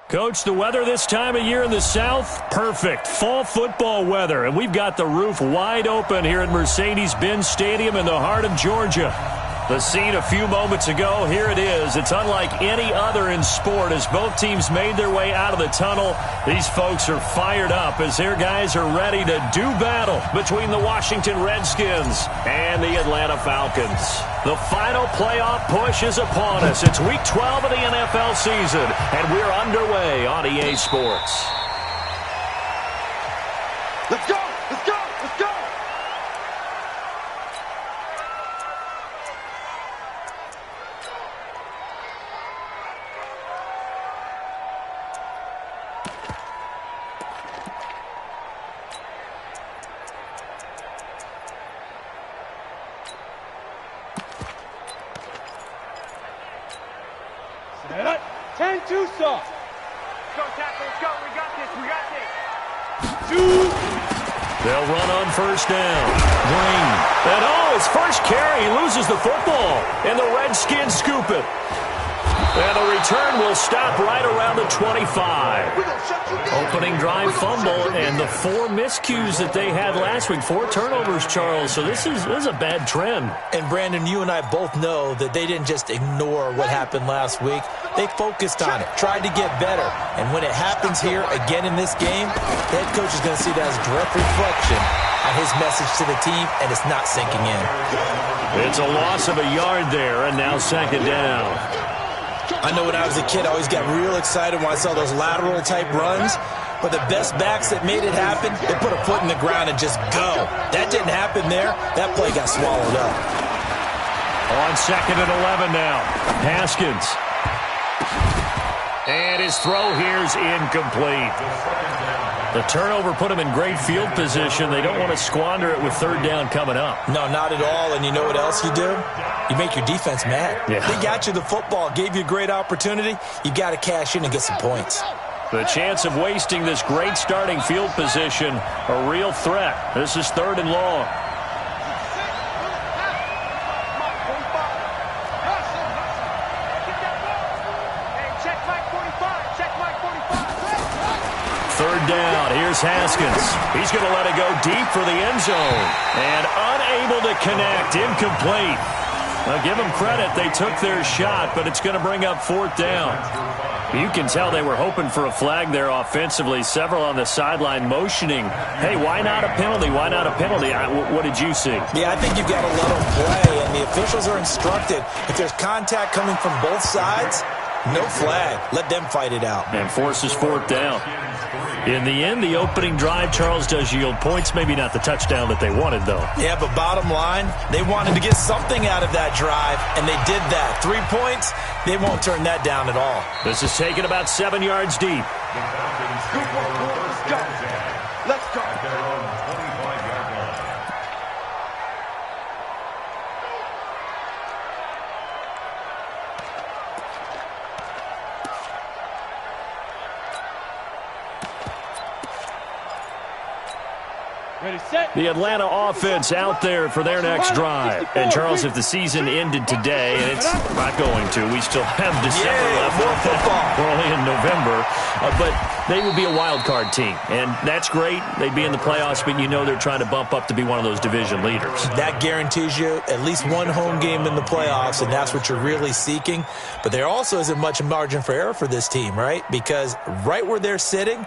Coach, the weather this time of year in the South, perfect. Fall football weather, and we've got the roof wide open here at Mercedes-Benz Stadium in the heart of Georgia. The scene a few moments ago, here it is. It's unlike any other in sport as both teams made their way out of the tunnel. These folks are fired up as their guys are ready to do battle between the Washington Redskins and the Atlanta Falcons. The final playoff push is upon us. It's Week 12 of the NFL season, and we're underway on EA Sports. Let's go! Let's go! Let's go! Set up. 10-2 soft. Go, tackle. Let's go. We got this. We got this. They'll run on first down. Green. And his first carry, he loses the football. And the Redskins scoop it. And the return will stop right around the 25. Opening drive fumble, and the 4 miscues that they had last week. 4 turnovers, Charles. So this is a bad trend. And, Brandon, you and I both know that they didn't just ignore what happened last week. They focused on it, tried to get better. And when it happens here again in this game, the head coach is going to see that as a direct reflection on his message to the team, and it's not sinking in. It's a loss of a yard there, and now second down. I know when I was a kid, I always got real excited when I saw those lateral-type runs. But the best backs that made it happen, they put a foot in the ground and just go. That didn't happen there. That play got swallowed up. On second and 11 now. Haskins. And his throw here's incomplete. The turnover put him in great field position. They don't want to squander it with third down coming up. No, not at all. And you know what else you do? You make your defense mad. Yeah. They got you the football, gave you a great opportunity. You got to cash in and get some points. The chance of wasting this great starting field position, a real threat. This is third and long. Third down, here's Haskins. He's going to let it go deep for the end zone. And unable to connect, incomplete. Now give them credit, they took their shot, but it's going to bring up fourth down. You can tell they were hoping for a flag there offensively. Several on the sideline motioning, hey, why not a penalty? Why not a penalty? What did you see? Yeah, I think you've got to let them play, and the officials are instructed. If there's contact coming from both sides, no flag. Let them fight it out. And forces fourth down. In the end, the opening drive, Charles, does yield points. Maybe not the touchdown that they wanted, though. Yeah, but bottom line, they wanted to get something out of that drive, and they did that. 3 points, they won't turn that down at all. This is taken about 7 yards deep. Let's go. Ready, set. The Atlanta offense out there for their next drive. And, Charles, if the season ended today, and it's not going to, we still have December left. More football. We're only in November. But they would be a wild card team. And that's great. They'd be in the playoffs, but you know they're trying to bump up to be one of those division leaders. That guarantees you at least one home game in the playoffs, and that's what you're really seeking. But there also isn't much margin for error for this team, right? Because right where they're sitting,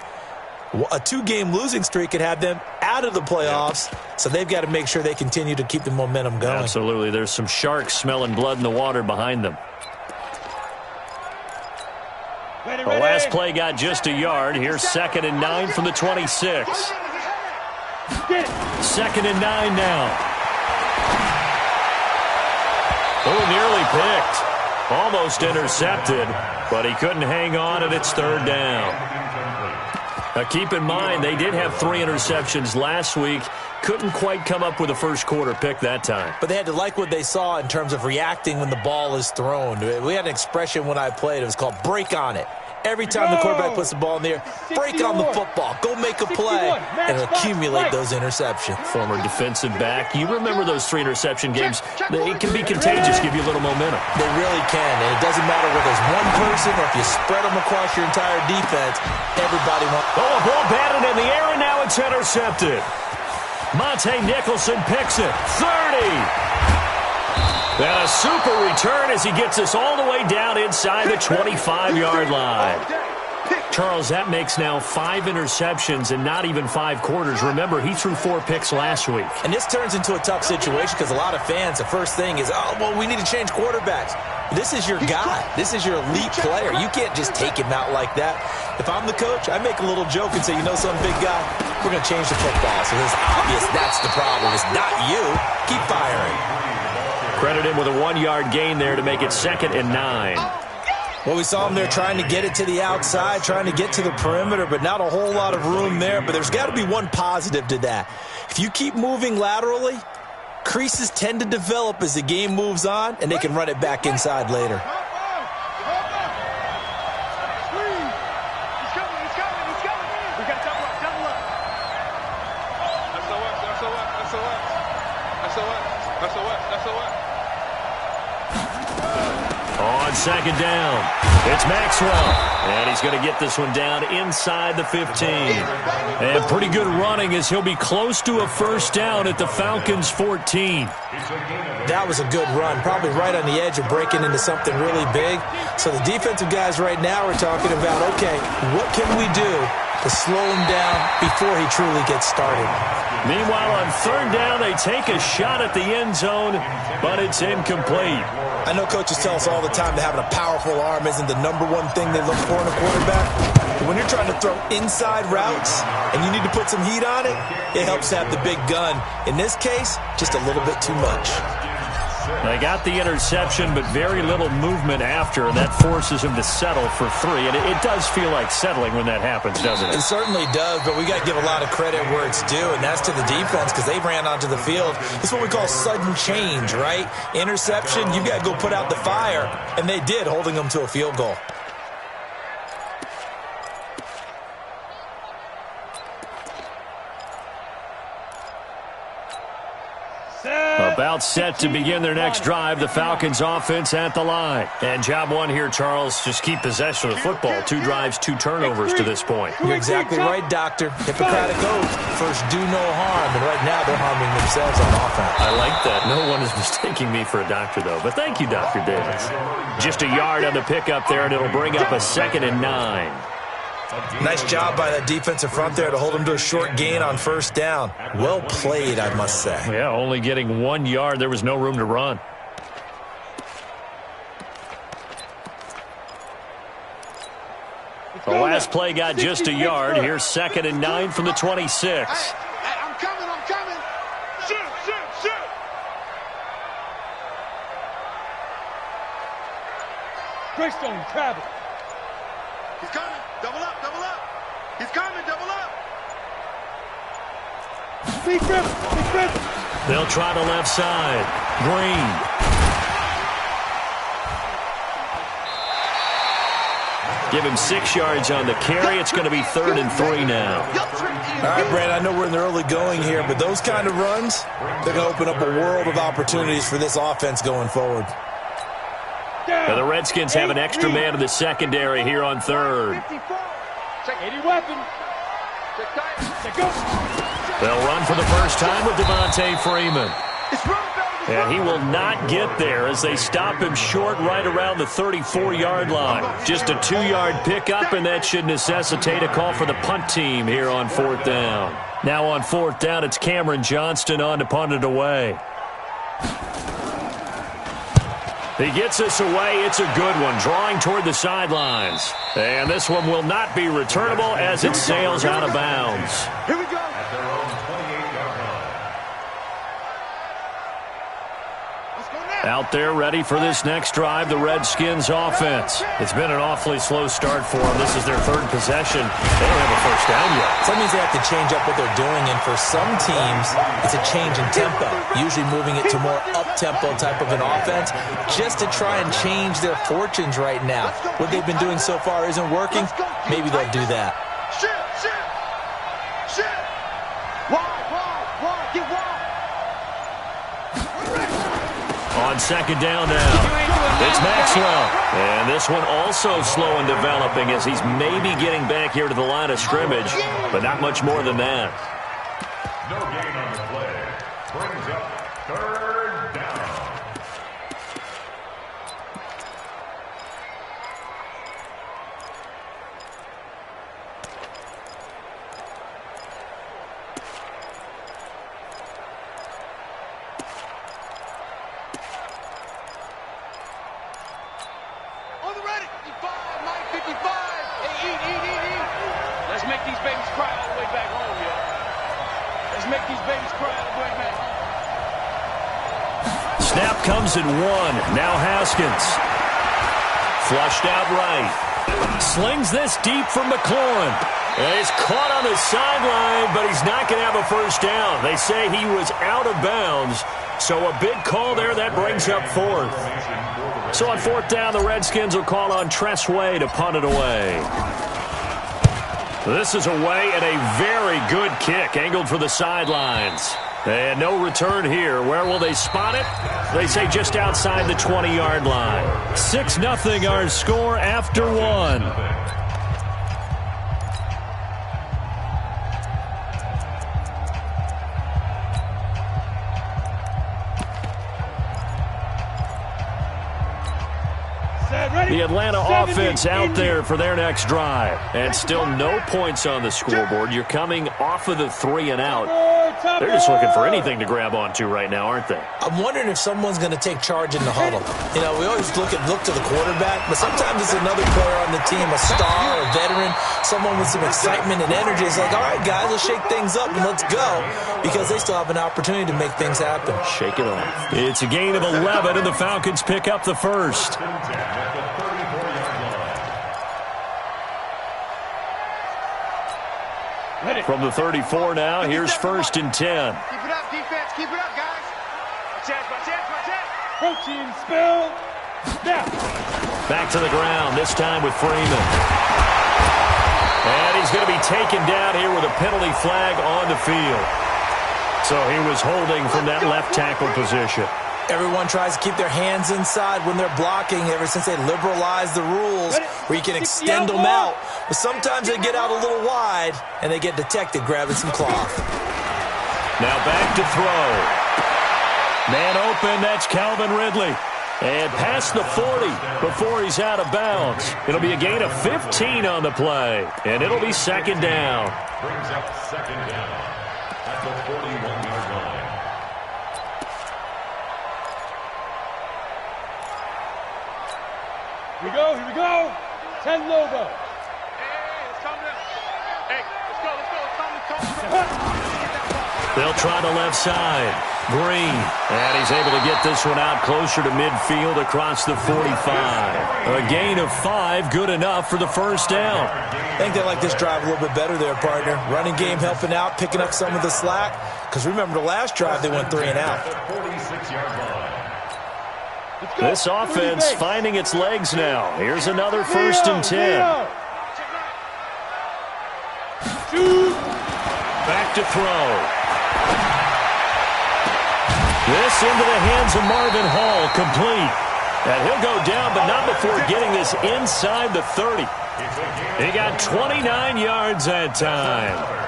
a 2-game losing streak could have them out of the playoffs, so they've got to make sure they continue to keep the momentum going. Absolutely. There's some sharks smelling blood in the water behind them. Ready, The last play got just a yard. Here's 2nd and 9 from the 26. 2nd and 9 now. Oh, nearly picked. Almost intercepted, but he couldn't hang on, and it's third down. Now, keep in mind, they did have 3 interceptions last week. Couldn't quite come up with a first-quarter pick that time. But they had to like what they saw in terms of reacting when the ball is thrown. We had an expression when I played. It was called break on it. Every time the quarterback puts the ball in the air, break on the football, go make a play, and accumulate those interceptions. Former defensive back. You remember those 3 interception games. It can be contagious, give you a little momentum. They really can, and it doesn't matter whether it's one person or if you spread them across your entire defense, everybody wants. Oh, a ball batted in the air, and now it's intercepted. Monte Nicholson picks it. 30. And a super return as he gets us all the way down inside the 25-yard line. Charles, that makes now 5 interceptions in not even 5 quarters. Remember, he threw 4 picks last week. And this turns into a tough situation because a lot of fans, the first thing is, oh, well, we need to change quarterbacks. This is your guy. This is your elite player. You can't just take him out like that. If I'm the coach, I make a little joke and say, you know something, big guy? We're going to change the football. So it's obvious that's the problem. It's not you. Keep firing. Credit him with a 1-yard gain there to make it 2nd and 9. Well, we saw him there trying to get it to the outside, trying to get to the perimeter, but not a whole lot of room there. But there's got to be one positive to that. If you keep moving laterally, creases tend to develop as the game moves on, and they can run it back inside later. On 2nd down, it's Maxwell, and he's going to get this one down inside the 15. And pretty good running as he'll be close to a first down at the Falcons' 14. That was a good run, probably right on the edge of breaking into something really big. So the defensive guys right now are talking about, okay, what can we do to slow him down before he truly gets started? Meanwhile, on 3rd down, they take a shot at the end zone, but it's incomplete. I know coaches tell us all the time that having a powerful arm isn't the #1 thing they look for in a quarterback. But when you're trying to throw inside routes and you need to put some heat on it, it helps to have the big gun. In this case, just a little bit too much. They got the interception, but very little movement after, and that forces him to settle for 3. And it does feel like settling when that happens, doesn't it? It certainly does, but we got to give a lot of credit where it's due, and that's to the defense because they ran onto the field. It's what we call sudden change, right? Interception, you got to go put out the fire, and they did, holding them to a field goal. About set to begin their next drive, the Falcons offense at the line. And job 1 here, Charles, just keep possession of the football. 2 drives, 2 turnovers to this point. You're exactly right, Doctor. Hippocratic oath. First, do no harm. And right now, they're harming themselves on offense. I like that. No one is mistaking me for a doctor, though. But thank you, Dr. Davis. Just a yard on the pickup there, and it'll bring up a 2nd and 9. Nice job by that defensive front there to hold them to a short gain on 1st down. Well played, I must say. Yeah, only getting 1 yard. There was no room to run. The last play got just a yard. Here's 2nd and 9 from the 26. Hey, I'm coming. Shoot. Greystone, travel. He's coming. Double up. He's coming. Double up. Big grip. They'll try the left side. Green. Give him 6 yards on the carry. It's going to be 3rd and 3 now. All right, Brad, I know we're in the early going here, but those kind of runs, they're going to open up a world of opportunities for this offense going forward. Now the Redskins have an extra man in the secondary here on 3rd. Check 80 weapon. They'll run for the first time with Devontae Freeman. And he will not get there as they stop him short right around the 34-yard line. Just a 2-yard pickup, and that should necessitate a call for the punt team here on 4th down. Now on 4th down, it's Cameron Johnston on to punt it away. He gets us away. It's a good one, drawing toward the sidelines. And this one will not be returnable as it sails out of bounds. Here we go. Out there ready for this next drive, the Redskins offense. It's been an awfully slow start for them. This is their third possession. They don't have a first down yet. So that means they have to change up what they're doing, and for some teams, it's a change in tempo, usually moving it to more up-tempo type of an offense just to try and change their fortunes right now. What they've been doing so far isn't working. Maybe they'll do that. Get wide. On second down now, it's Maxwell. And this one also slow in developing as he's maybe getting back here to the line of scrimmage, but not much more than that. No gain on the play. Brings up third down. On the ready. 55, Mike, 55. Hey, eat. Let's make these babies cry all the way back home, yo. Let's make these babies cry all the way back home. Snap comes at one. Now Haskins. Flushed out right. Slings this deep from McLaurin. And he's caught on the sideline, but he's not going to have a first down. They say he was out of bounds. So a big call there. That brings up fourth. So on fourth down, the Redskins will call on Tressway to punt it away. This is away and a very good kick, angled for the sidelines. And no return here. Where will they spot it? They say just outside the 20-yard line. 6-0 our score after one. The Atlanta offense out there for their next drive. And still no points on the scoreboard. You're coming off of the 3 and out. They're just looking for anything to grab onto right now, aren't they? I'm wondering if someone's going to take charge in the huddle. You know, we always look to the quarterback, but sometimes it's another player on the team, a star, a veteran, someone with some excitement and energy. It's like, all right, guys, let's shake things up and let's go, because they still have an opportunity to make things happen. Shake it off. It's a gain of 11, and the Falcons pick up the first. From the 34 now, here's first and 10. Keep it up, defense. Keep it up, guys. Watch out. Protein spill. Snap. Back to the ground, this time with Freeman. And he's going to be taken down here with a penalty flag on the field. So he was holding from that left tackle position. Everyone tries to keep their hands inside when they're blocking ever since they liberalized the rules where you can extend them out. But sometimes they get out a little wide and they get detected grabbing some cloth. Now back to throw. Man open, that's Calvin Ridley. And past the 40 before he's out of bounds. It'll be a gain of 15 on the play. And it'll be second down. Brings up second down at the 41-yard line. Here we go. 10 logo. Hey, it's coming up. Hey, let's go. It's coming. They'll try the left side. Green. And he's able to get this one out closer to midfield across the 45. A gain of 5, good enough for the first down. I think they like this drive a little bit better there, partner. Running game helping out, picking up some of the slack. Because remember, the last drive they went 3 and out. 46-yard line. This offense finding its legs now. Here's another first and 10. Back to throw. This into the hands of Marvin Hall, complete. And he'll go down, but not before getting this inside the 30. He got 29 yards that time.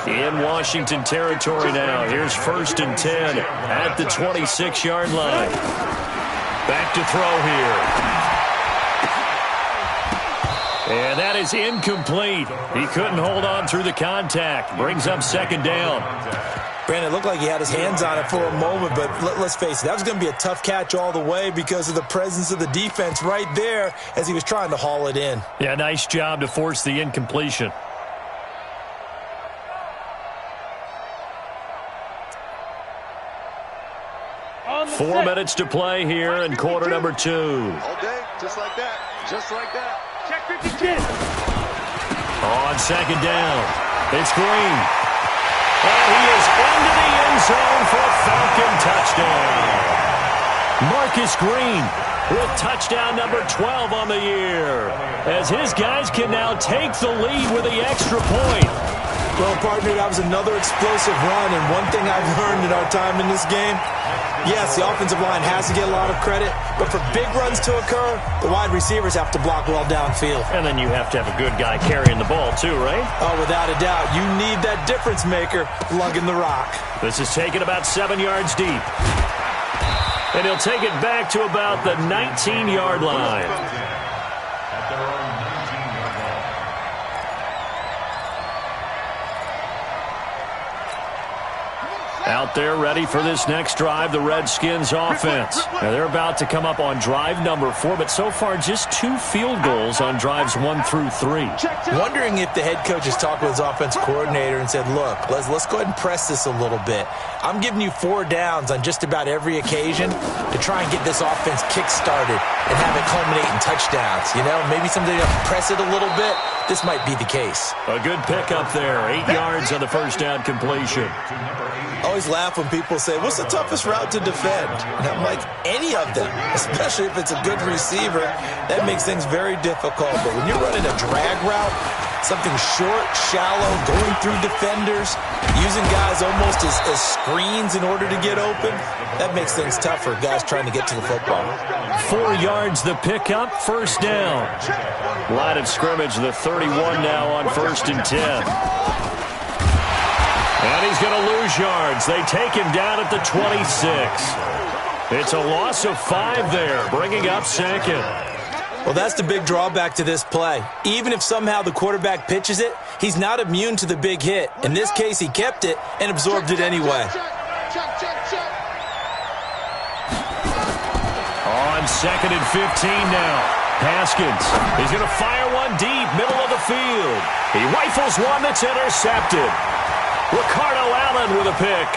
In Washington territory now. Here's first and 10 at the 26-yard line. Back to throw here. And that is incomplete. He couldn't hold on through the contact. Brings up second down. Brandon, it looked like he had his hands on it for a moment, but let's face it, that was going to be a tough catch all the way because of the presence of the defense right there as he was trying to haul it in. Yeah, nice job to force the incompletion. on the 4 minutes to play here in quarter number 2. All day, just like that. Just like that. Check 50-10. On second down, it's Green. And he is into the end zone for a Falcon touchdown. Marcus Green with touchdown number 12 on the year, as his guys can now take the lead with the extra point. Well, partner, that was another explosive run, and one thing I've learned in our time in this game, yes, the offensive line has to get a lot of credit, but for big runs to occur, the wide receivers have to block well downfield. And then you have to have a good guy carrying the ball too, right? Oh, without a doubt. You need that difference maker lugging the rock. This is taken about 7 yards deep. And he'll take it back to about the 19-yard line. At their own 19-yard line. Out there ready for this next drive, the Redskins offense. Now they're about to come up on drive number 4, but so far just 2 field goals on drives 1 through 3. Wondering if the head coach has talked with his offense coordinator and said, look, let's go ahead and press this a little bit. I'm giving you 4 downs on just about every occasion to try and get this offense kick-started and have it culminate in touchdowns. You know, maybe someday you have to press it a little bit. This might be the case. A good pickup there, 8 yards on the first down completion. I always laugh when people say, what's the toughest route to defend? And I'm like, any of them, especially if it's a good receiver. That makes things very difficult. But when you're running a drag route, something short, shallow, going through defenders, using guys almost as screens in order to get open, that makes things tough for guys trying to get to the football. 4 yards the pickup, first down. Line of scrimmage, the 31 now on 1st and 10. And he's going to lose yards. They take him down at the 26. It's a loss of 5 there, bringing up second. Well, that's the big drawback to this play. Even if somehow the quarterback pitches it, he's not immune to the big hit. In this case, he kept it and absorbed it anyway. On 2nd and 15 now. Haskins, he's going to fire one deep, middle of the field. He rifles one that's intercepted. Ricardo Allen with a pick.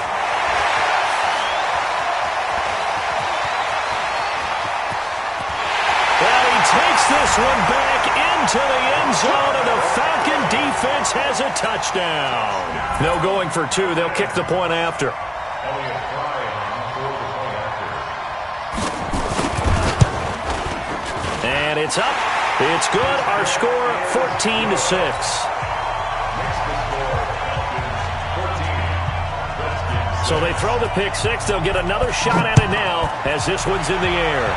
And he takes this one back into the end zone, and the Falcon defense has a touchdown. No going for 2. They'll kick the point after. And it's up. It's good. Our score, 14-6. So they throw the pick 6. They'll get another shot at it now as this one's in the air.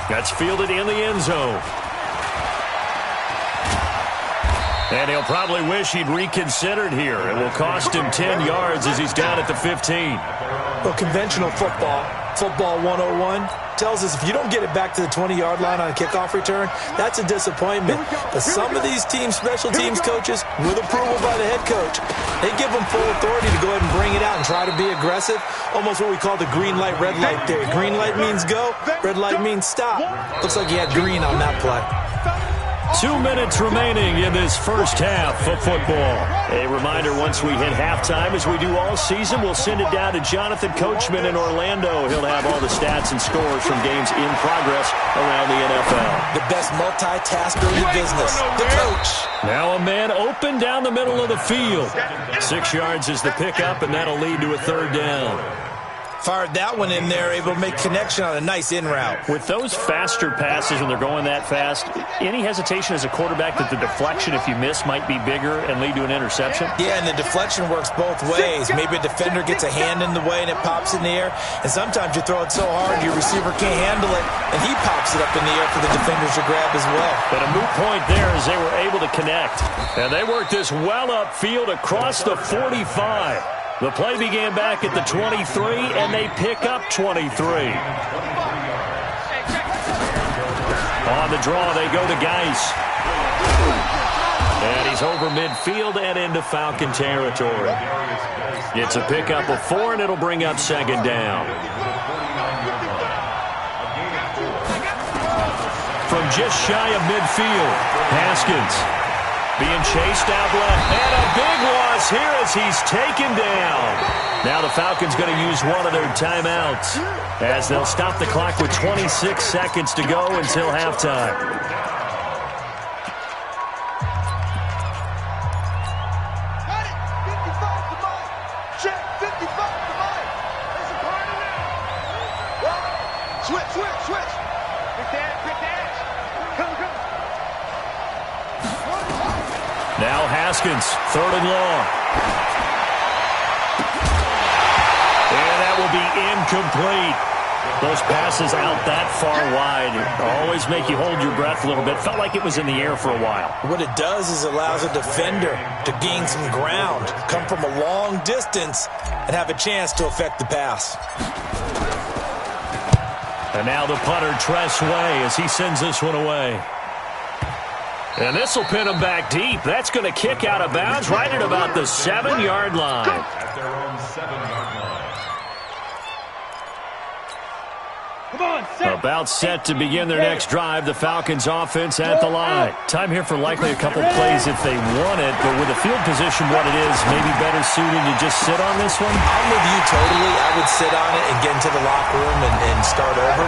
That's fielded in the end zone. And he'll probably wish he'd reconsidered here. It will cost him 10 yards as he's down at the 15. Well, conventional football 101, tells us if you don't get it back to the 20-yard line on a kickoff return, that's a disappointment. But some of these special teams coaches, with approval by the head coach, they give them full authority to go ahead and bring it out and try to be aggressive. Almost what we call the green light, red light theory. Green light means go, red light means stop. Looks like he had green on that play. 2 minutes remaining in this first half of football. A reminder, once we hit halftime, as we do all season, we'll send it down to Jonathan Coachman in Orlando. He'll have all the stats and scores from games in progress around the NFL. The best multitasker in the business, the coach. Now a man open down the middle of the field. 6 yards is the pickup, and that'll lead to a 3rd down. Fired that one in there, able to make connection on a nice in route. With those faster passes when they're going that fast, any hesitation as a quarterback that the deflection, if you miss, might be bigger and lead to an interception? Yeah, and the deflection works both ways. Maybe a defender gets a hand in the way and it pops in the air, and sometimes you throw it so hard your receiver can't handle it, and he pops it up in the air for the defenders to grab as well. But a moot point there as they were able to connect. And they worked this well upfield across the 45. The play began back at the 23, and they pick up 23. On the draw, they go to Geis. And he's over midfield and into Falcon territory. It's a pickup of 4, and it'll bring up 2nd down. From just shy of midfield, Haskins. Being chased out left. And a big loss here as he's taken down. Now the Falcons going to use one of their timeouts as they'll stop the clock with 26 seconds to go until halftime. Now Haskins, 3rd and long. And that will be incomplete. Those passes out that far wide always make you hold your breath a little bit. Felt like it was in the air for a while. What it does is allows a defender to gain some ground, come from a long distance, and have a chance to affect the pass. And now the punter, Tress Way, as he sends this one away. And this will pin him back deep. That's going to kick out of bounds right at about the 7-yard line. At their own 7-yard line. About set to begin their next drive. The Falcons offense at the line. Time here for likely a couple plays if they want it, but with the field position what it is, maybe better suited to just sit on this one? I'm with you totally. I would sit on it and get into the locker room and start over.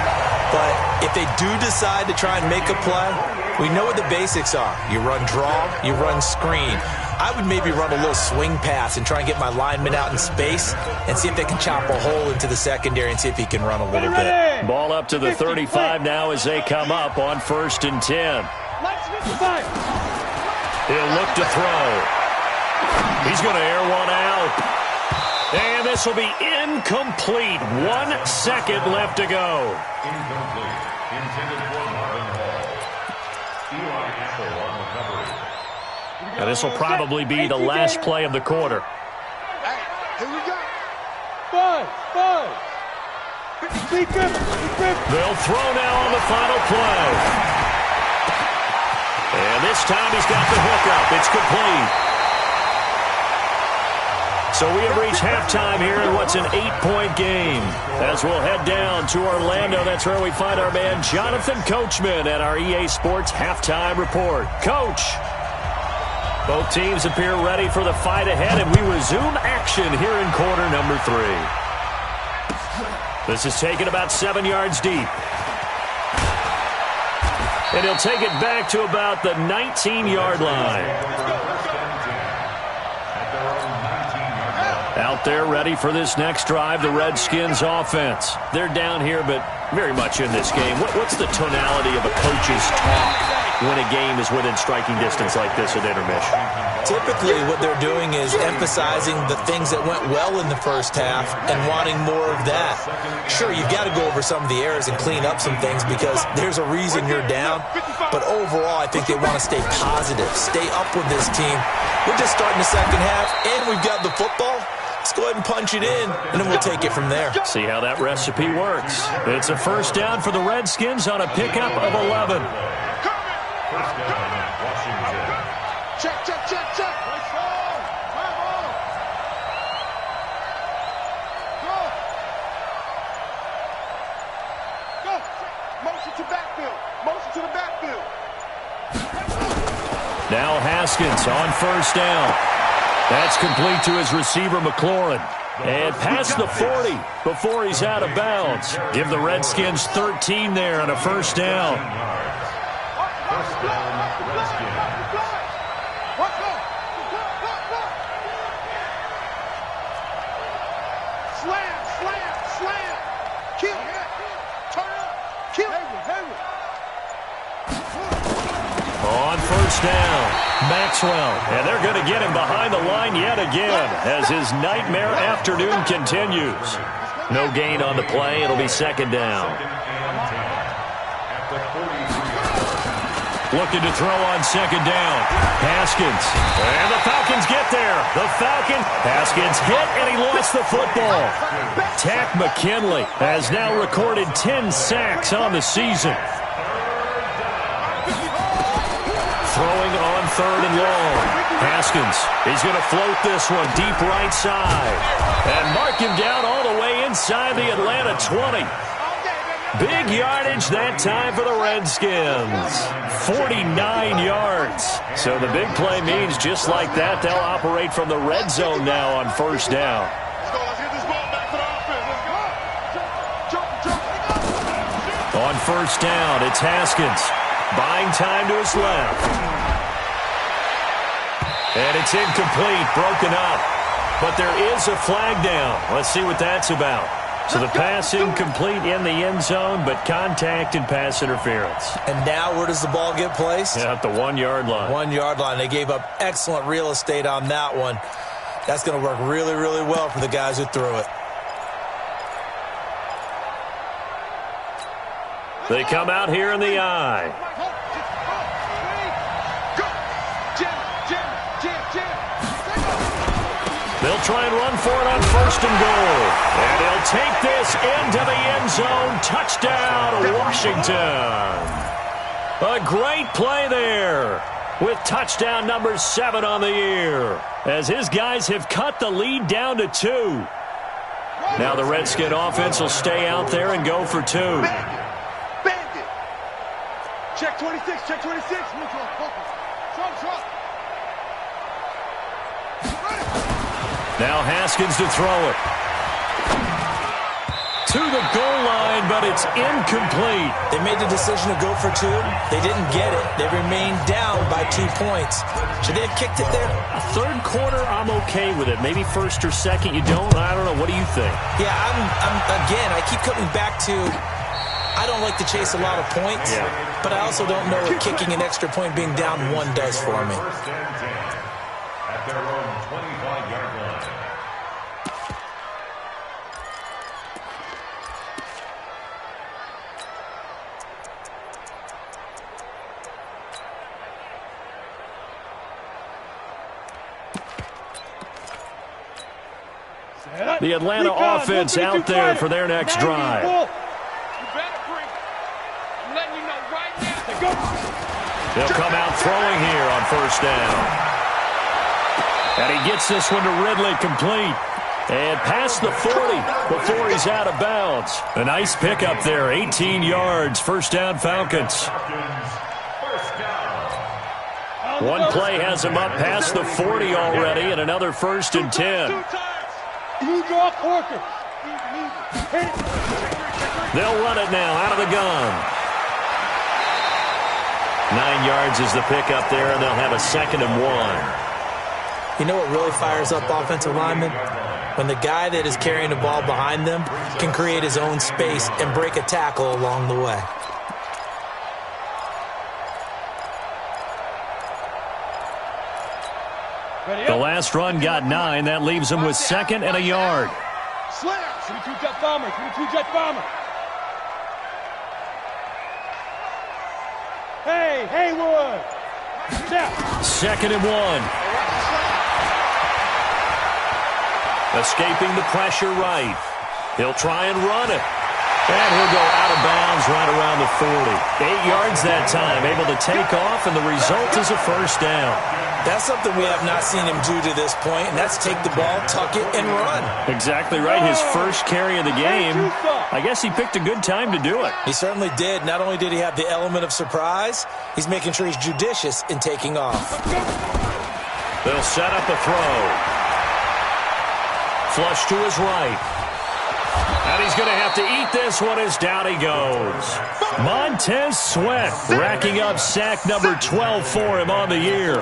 But if they do decide to try and make a play, we know what the basics are. You run draw, you run screen. I would maybe run a little swing pass and try and get my lineman out in space and see if they can chop a hole into the secondary and see if he can run a little bit. Ball up to the 35 now as they come up on 1st and 10. He'll look to throw. He's going to air one out. And this will be incomplete. 1 second left to go. Incomplete. Intended for Marvin Hall. Eli Apple on recovery. Now this will probably be the last play of the quarter. Here we go. 5. They'll throw now on the final play. And this time he's got the hook up. It's complete. So we have reached halftime here in what's an 8-point game. As we'll head down to Orlando, that's where we find our man Jonathan Coachman at our EA Sports Halftime Report. Coach, both teams appear ready for the fight ahead, and we resume action here in quarter number 3. This is taken about 7 yards deep. And he'll take it back to about the 19-yard line. Out there ready for this next drive, the Redskins offense. They're down here, but very much in this game. What's the tonality of a coach's talk when a game is within striking distance like this at intermission? Typically what they're doing is emphasizing the things that went well in the first half and wanting more of that. Sure, you've got to go over some of the errors and clean up some things because there's a reason you're down. But overall, I think they want to stay positive, stay up with this team. We're just starting the second half, and we've got the football. Let's go ahead and punch it in, and then we'll take it from there. See how that recipe works. It's a first down for the Redskins on a pickup of 11. First down, Washington. Check. Nice ball. Go. Motion to the backfield. Now Haskins on first down. That's complete to his receiver, McLaurin. And past the 40 before he's out of bounds. Give the Redskins 13 there on a first down. First down, Redskins. Slam. Kill. Turn up. Kill. On first down, Maxwell. And they're going to get him behind the line yet again as his nightmare afternoon continues. No gain on the play. It'll be second down. Looking to throw on second down. Haskins. And the Falcons get there. Haskins hit, and he lost the football. Tack McKinley has now recorded 10 sacks on the season. Throwing on third and long. Haskins, he's going to float this one deep right side. And mark him down all the way inside the Atlanta 20. Big yardage that time for the Redskins. 49 yards. So the big play means just like that, they'll operate from the red zone now on first down. Let's go. Let's get this ball back to the offense. Let's go. Jump. On first down, it's Haskins. Buying time to his left. And it's incomplete, broken up. But there is a flag down. Let's see what that's about. So the pass incomplete in the end zone, but contact and pass interference. And now where does the ball get placed? Yeah, at the 1 yard line. 1 yard line. They gave up excellent real estate on that one. That's going to work really, really well for the guys who threw it. They come out here in the eye. They'll try and run for it on first and goal. And he'll take this into the end zone. Touchdown, Washington. A great play there with touchdown number 7 on the year, as his guys have cut the lead down to 2. Now the Redskin offense will stay out there and go for 2. Bandit. Check 26. Check 26. Trump. Now Haskins to throw it. To the goal line, but it's incomplete. They made the decision to go for 2. They didn't get it. They remained down by 2 points. Should they have kicked it there? A third quarter, I'm okay with it. Maybe first or second, you don't. I don't know. What do you think? Yeah, again, I keep coming back to I don't like to chase a lot of points, but I also don't know what kicking an extra point being down 1 does for me. At their own 25-yard line. The Atlanta offense out there for their next drive. You better bring. I'm letting you know right now. They'll come out throwing here on first down. And he gets this one to Ridley complete. And past the 40 before he's out of bounds. A nice pickup there, 18 yards. First down, Falcons. One play has him up past the 40 already, and another 1st and 10. They'll run it now out of the gun. 9 yards is the pickup there, and they'll have a 2nd and 1. You know what really fires up offensive linemen? When the guy that is carrying the ball behind them can create his own space and break a tackle along the way. The last run got 9. That leaves him with 2nd and a yard. Slam. 22-jet bomber. 22-jet bomber. Hey, Haywood. 2nd and 1. Escaping the pressure right. He'll try and run it. And he'll go out of bounds right around the 40. 8 yards that time, able to take off, and the result is a first down. That's something we have not seen him do to this point, and that's take the ball, tuck it, and run. Exactly right. His first carry of the game. I guess he picked a good time to do it. He certainly did. Not only did he have the element of surprise, he's making sure he's judicious in taking off. They'll set up a throw. Flush to his right. And he's going to have to eat this one as down he goes. Montez Sweat racking up sack number 12 for him on the year.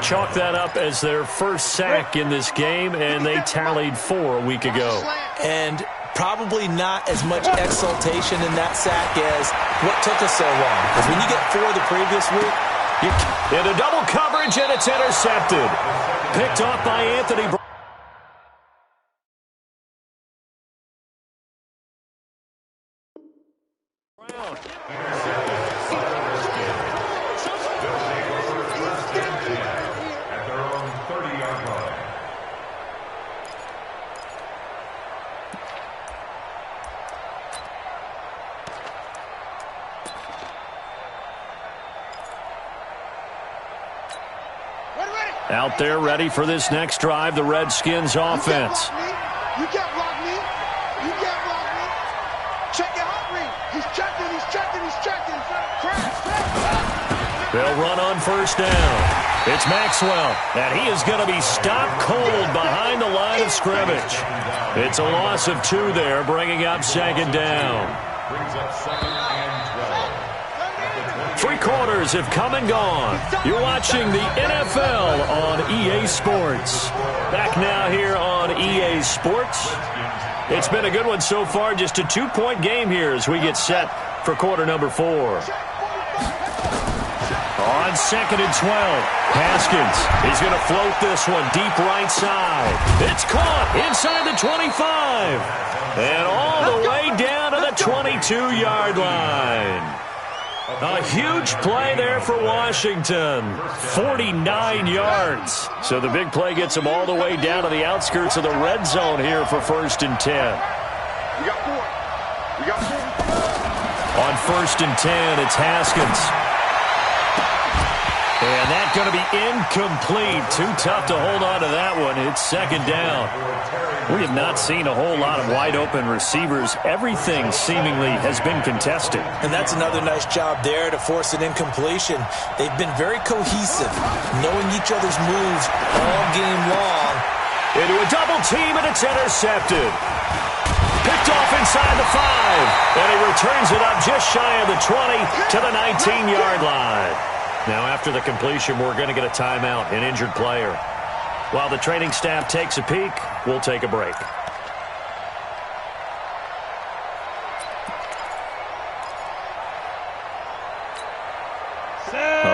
Chalk that up as their first sack in this game, and they tallied 4 a week ago. And probably not as much exultation in that sack as what took us so long. Because when you get 4 the previous week, into double coverage, and it's intercepted. Picked off by Anthony Brown. At their own 30-yard line. Out there ready for this next drive, the Redskins offense. You can't block me. You can't block me. Check your hot read. He's They'll run on first down. It's Maxwell, and he is going to be stopped cold behind the line of scrimmage. It's a loss of 2 there, bringing up second down. Brings up 2nd and 12. 3 quarters have come and gone. You're watching the NFL on EA Sports. Back now here on EA Sports. It's been a good one so far, just a 2-point game here as we get set for quarter number 4. On 2nd and 12, Haskins, he's going to float this one deep right side. It's caught inside the 25 and all the way down to the 22-yard line. A huge play there for Washington, 49 yards. So the big play gets them all the way down to the outskirts of the red zone here for 1st and 10. We got 4. We got 4. On 1st and 10, it's Haskins. And that's going to be incomplete. Too tough to hold on to that one. It's 2nd down. We have not seen a whole lot of wide-open receivers. Everything seemingly has been contested. And that's another nice job there to force an incompletion. They've been very cohesive, knowing each other's moves all game long. Into a double team, and it's intercepted. Picked off inside the 5. And he returns it up just shy of the 20 to the 19-yard line. Now, after the completion, we're going to get a timeout, an injured player. While the training staff takes a peek, we'll take a break.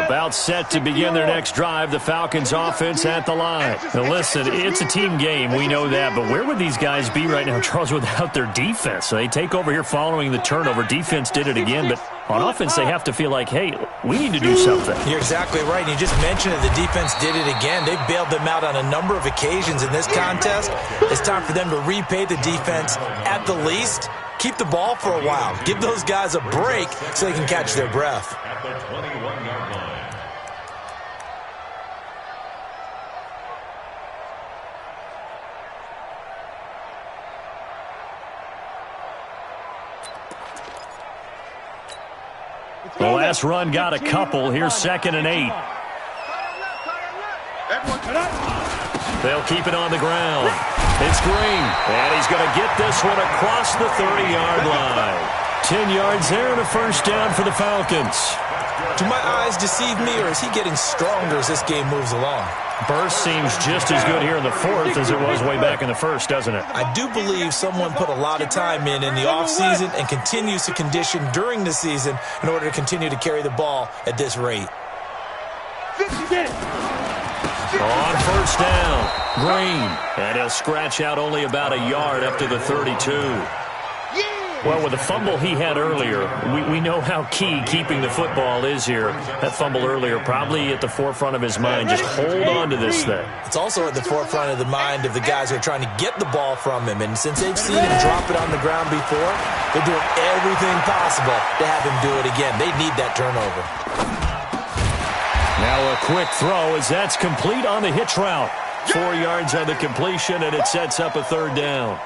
About set to begin their next drive, the Falcons offense at the line. Now listen, it's a team game, we know that, but where would these guys be right now, Charles, without their defense? They take over here following the turnover. Defense did it again, but on offense they have to feel like, hey, we need to do something. You're exactly right, and you just mentioned it, the defense did it again. They've bailed them out on a number of occasions in this contest. It's time for them to repay the defense at the least. Keep the ball for a while. Give those guys a break so they can catch their breath. At the 21-yard line. The last run got a couple. Here's 2nd and 8. They'll keep it on the ground. It's Green, and he's going to get this one across the 30-yard line. 10 yards there and a first down for the Falcons. Do my eyes deceive me, or is he getting stronger as this game moves along? Burst seems just as good here in the 4th as it was way back in the 1st, doesn't it? I do believe someone put a lot of time in the offseason and continues to condition during the season in order to continue to carry the ball at this rate. On first down, Green. And he'll scratch out only about a yard up to the 32. Well, with the fumble he had earlier, we know how key keeping the football is here. That fumble earlier probably at the forefront of his mind. Just hold on to this thing. It's also at the forefront of the mind of the guys who are trying to get the ball from him. And since they've seen him drop it on the ground before, they're doing everything possible to have him do it again. They need that turnover. Now a quick throw as that's complete on the hitch route. 4 yards on the completion, and it sets up a 3rd down.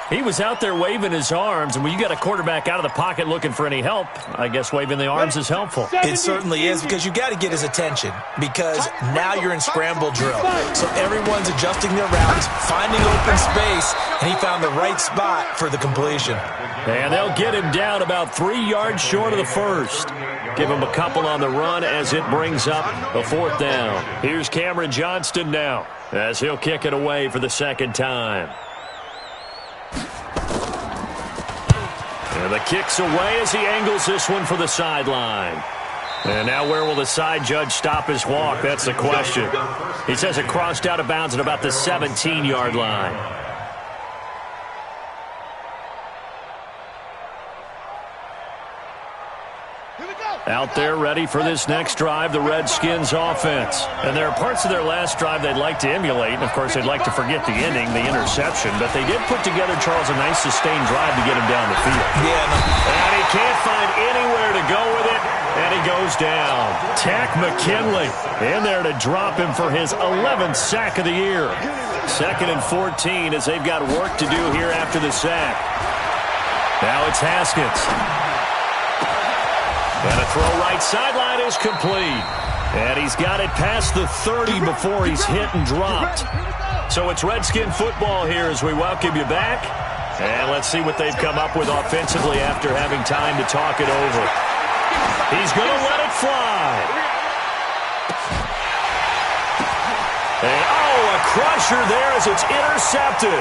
He was out there waving his arms, and when you got a quarterback out of the pocket looking for any help, I guess waving the arms is helpful. It certainly is, because you got to get his attention, because now you're in scramble drill. So everyone's adjusting their routes, finding open space, and he found the right spot for the completion. And they'll get him down about 3 yards short of the 1st. Give him a couple on the run as it brings up a 4th down. Here's Cameron Johnston now as he'll kick it away for the 2nd time. And the kick's away as he angles this one for the sideline. And now where will the side judge stop his walk? That's the question. He says it crossed out of bounds at about the 17-yard line. Out there ready for this next drive, the Redskins offense. And there are parts of their last drive they'd like to emulate. And, of course, they'd like to forget the ending, the interception. But they did put together, Charles, a nice sustained drive to get him down the field. Yeah. And he can't find anywhere to go with it. And he goes down. Tack McKinley in there to drop him for his 11th sack of the year. 2nd and 14 as they've got work to do here after the sack. Now it's Haskins. And a throw right sideline is complete. And he's got it past the 30 before he's hit and dropped. So it's Redskin football here as we welcome you back. And let's see what they've come up with offensively after having time to talk it over. He's going to let it fly. And, a crusher there as it's intercepted.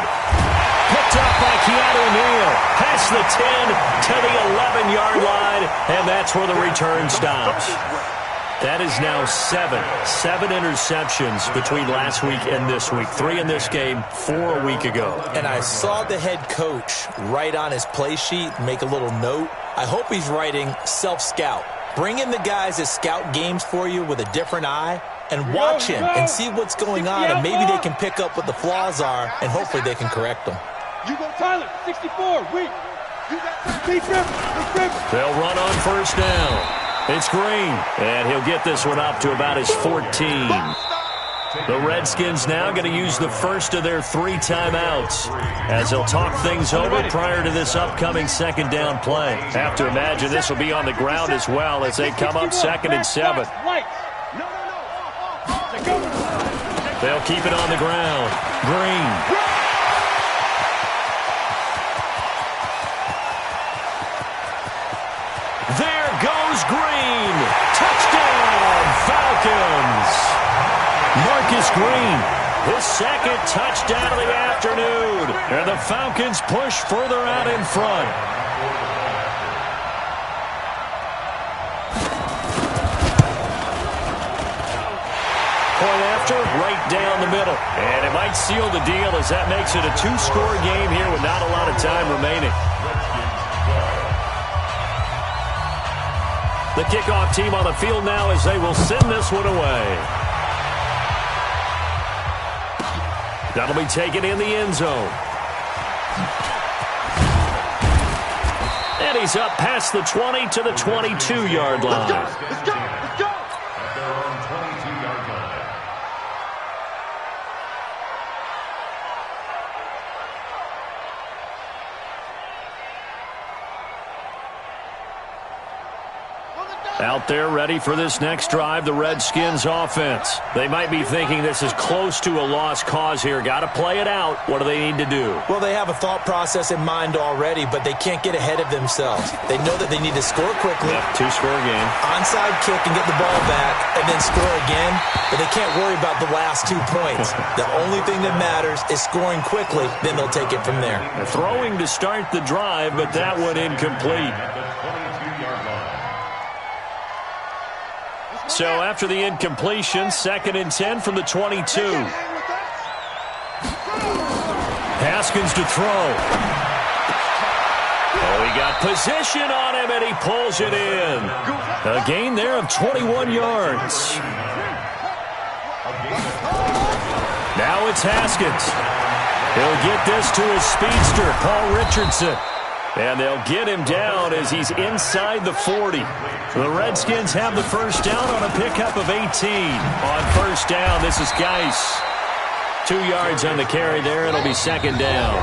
Picked up by Keanu Neal. Past the 10 to the 11-yard line, and that's where the return stops. That is now seven interceptions between last week and this week. 3 in this game, 4 a week ago. And I saw the head coach write on his play sheet, make a little note. I hope he's writing self-scout. Bring in the guys that scout games for you with a different eye and watch him and see what's going on, and maybe they can pick up what the flaws are, and hopefully they can correct them. You go, Tyler. 64. Weak. You got deep rip. They'll run on first down. It's Green, and he'll get this one up to about his 14. The Redskins now going to use the first of their 3 timeouts as they'll talk things over prior to this upcoming second down play. Have to imagine this will be on the ground as well as they come up 2nd and 7. They'll keep it on the ground. Green. There goes Green. Touchdown, Falcons. Marcus Green, his 2nd touchdown of the afternoon. And the Falcons push further out in front. Point after, right down the middle. And it might seal the deal as that makes it a 2-score game here with not a lot of time remaining. The kickoff team on the field now as they will send this one away. That'll be taken in the end zone. And he's up past the 20 to the 22-yard line. Let's go. At their own 22-yard line. Out there ready for this next drive, the Redskins offense. They might be thinking this is close to a lost cause here. Got to play it out. What do they need to do? Well, they have a thought process in mind already, but they can't get ahead of themselves. They know that they need to score quickly. Yep, 2-score game. Onside kick and get the ball back, and then score again. But they can't worry about the last 2 points. The only thing that matters is scoring quickly. Then they'll take it from there. Throwing to start the drive, but that one incomplete. So after the incompletion, 2nd and 10 from the 22. Haskins to throw. Oh, he got position on him, and he pulls it in. A gain there of 21 yards. Now it's Haskins. He'll get this to his speedster, Paul Richardson. And they'll get him down as he's inside the 40. The Redskins have the first down on a pickup of 18. On first down, this is Geis. 2 yards on the carry there. It'll be 2nd down.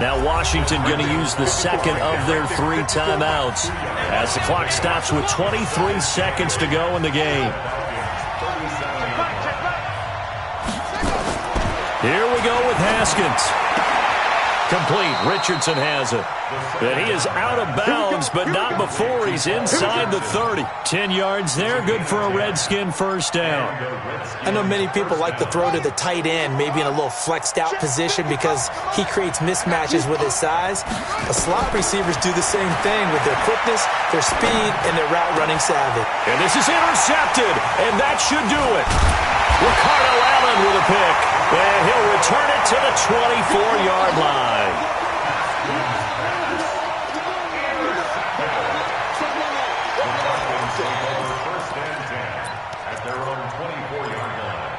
Now Washington going to use the 2nd of their 3 timeouts as the clock stops with 23 seconds to go in the game. Here we go with Haskins. Complete. Richardson has it. And he is out of bounds, but not before he's inside the 30. 10 yards there. Good for a Redskin first down. I know many people like to throw to the tight end, maybe in a little flexed out position because he creates mismatches with his size. But slot receivers do the same thing with their quickness, their speed, and their route running savvy. And this is intercepted, and that should do it. Ricardo Allen with a pick, and he'll return it to the 24-yard line. First and 10 at their own 24-yard line.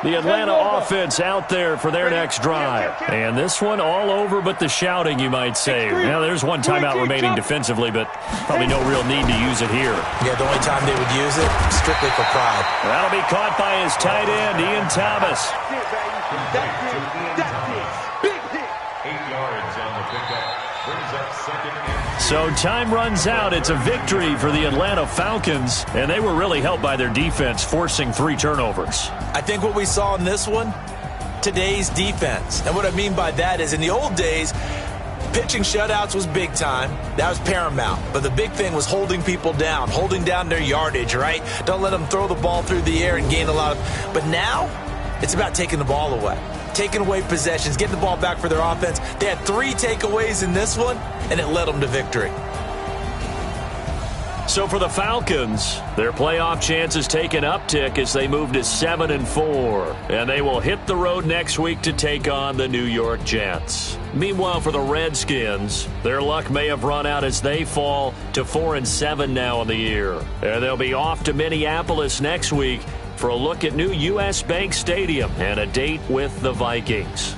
The Atlanta offense out there for their next drive. And this one all over but the shouting, you might say. Now, there's one timeout remaining defensively, but probably no real need to use it here. Yeah, the only time they would use it, strictly for pride. That'll be caught by his tight end, Ian Thomas. That's it. Big hit. 8 yards on the pickup. Brings up second and So time runs out. It's a victory for the Atlanta Falcons, and they were really helped by their defense, forcing 3 turnovers. I think what we saw in this one, today's defense. And what I mean by that is in the old days, pitching shutouts was big time. That was paramount. But the big thing was holding people down, holding down their yardage, right? Don't let them throw the ball through the air and gain a lot of... But now, it's about taking the ball away. Taking away possessions, getting the ball back for their offense. They had 3 takeaways in this one, and it led them to victory. So for the Falcons, their playoff chances take an uptick as they move to 7-4. And they will hit the road next week to take on the New York Jets. Meanwhile, for the Redskins, their luck may have run out as they fall to 4-7 now in the year. And they'll be off to Minneapolis next week for a look at new U.S. Bank Stadium and a date with the Vikings.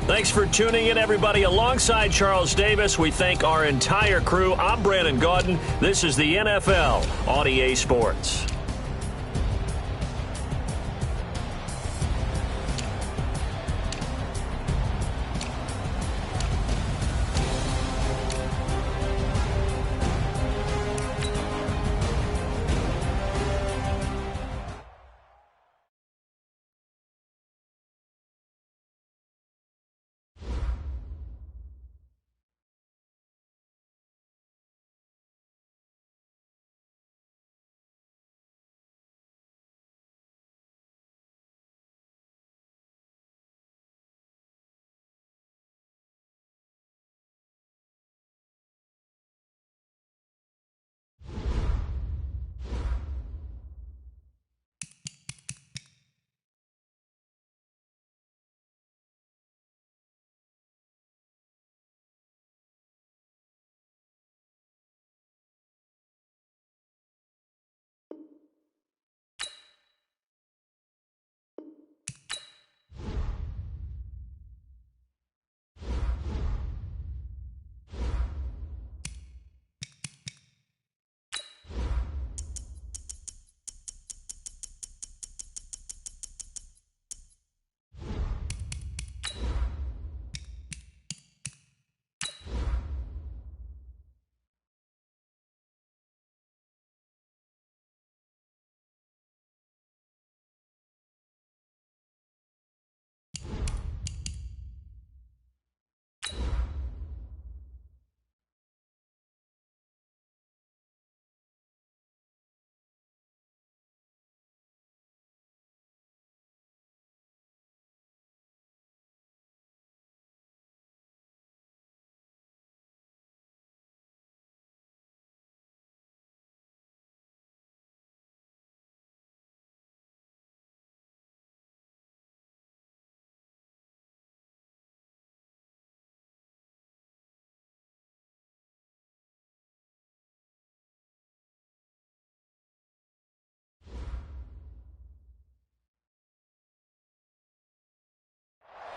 Thanks for tuning in, everybody. Alongside Charles Davis, we thank our entire crew. I'm Brandon Gaudin. This is the NFL on EA Sports.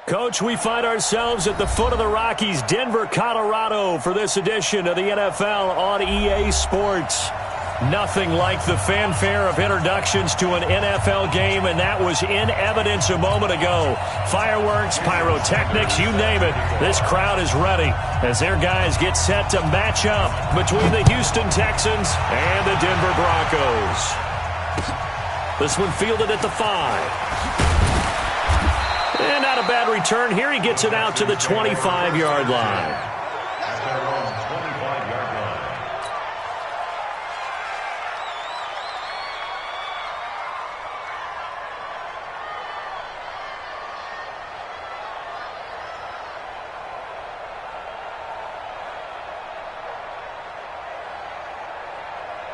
Coach, we find ourselves at the foot of the Rockies, Denver, Colorado, for this edition of the NFL on EA Sports. Nothing like the fanfare of introductions to an NFL game, and that was in evidence a moment ago. Fireworks, pyrotechnics, you name it. This crowd is ready as their guys get set to match up between the Houston Texans and the Denver Broncos. This one fielded at the 5. And not a bad return here. He gets it out to the 25-yard line.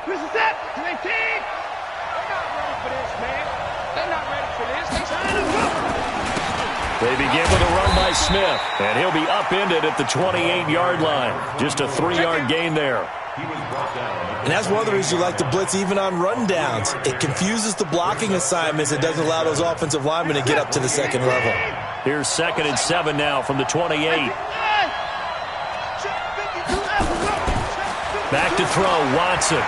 This is it. 19. They're not ready for this, man. They're not ready for this. They signed him up. They begin with a run by Smith, and he'll be upended at the 28-yard line. Just a 3-yard gain there. And that's one of the reasons you like to blitz even on rundowns. It confuses the blocking assignments. It doesn't allow those offensive linemen to get up to the second level. Here's 2nd and 7 now from the 28. Back to throw, Watson.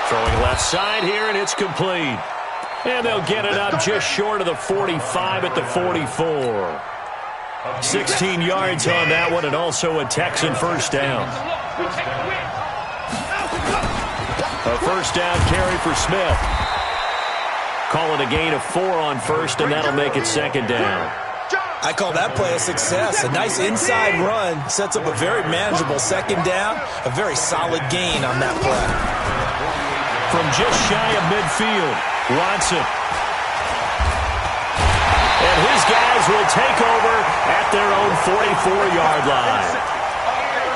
Throwing left side here, and it's complete. And they'll get it up just short of the 45 at the 44. 16 yards on that one, and also a Texan first down. A first down carry for Smith. Call it a gain of 4 on first, and that'll make it second down. I call that play a success. A nice inside run sets up a very manageable second down, a very solid gain on that play. From just shy of midfield, Watson. And his guys will take over at their own 44-yard line.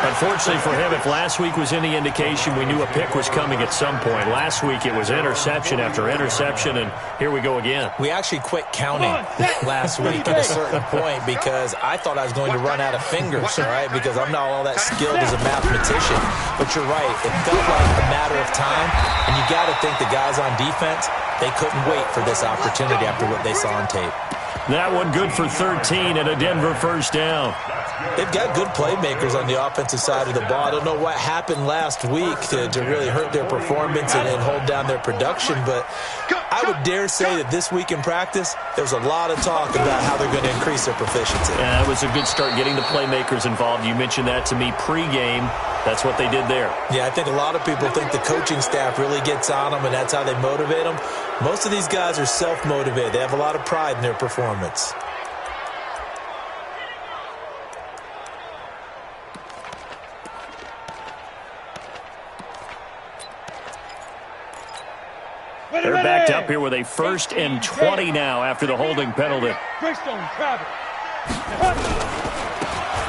Unfortunately for him, if last week was any indication, we knew a pick was coming at some point. Last week it was interception after interception, and here we go again. We actually quit counting last week at a certain point because I thought I was going to run out of fingers, all right, because I'm not all that skilled as a mathematician. But you're right. It felt like a matter of time, and you got to think the guys on defense, they couldn't wait for this opportunity after what they saw on tape. That one good for 13 and a Denver first down. They've got good playmakers on the offensive side of the ball. I don't know what happened last week to really hurt their performance and hold down their production, but I would dare say that this week in practice, there's a lot of talk about how they're going to increase their proficiency. Yeah, that was a good start getting the playmakers involved. You mentioned that to me pregame. That's what they did there. Yeah, I think a lot of people think the coaching staff really gets on them, and that's how they motivate them. Most of these guys are self-motivated. They have a lot of pride in their performance. They're backed up here with a 1st and 20 now after the holding penalty.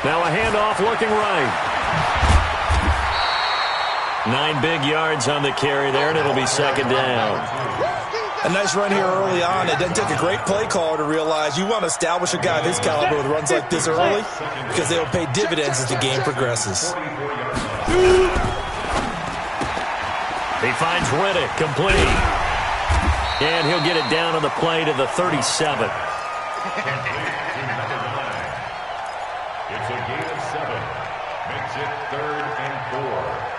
Now a handoff looking right. 9 big yards on the carry there, and it'll be second down. A nice run here early on. It doesn't take a great play caller to realize you want to establish a guy of his caliber with runs like this early because they'll pay dividends as the game progresses. He finds Riddick complete. And he'll get it down on the play to the 37. It's a gain of 7. Makes it 3rd and 4.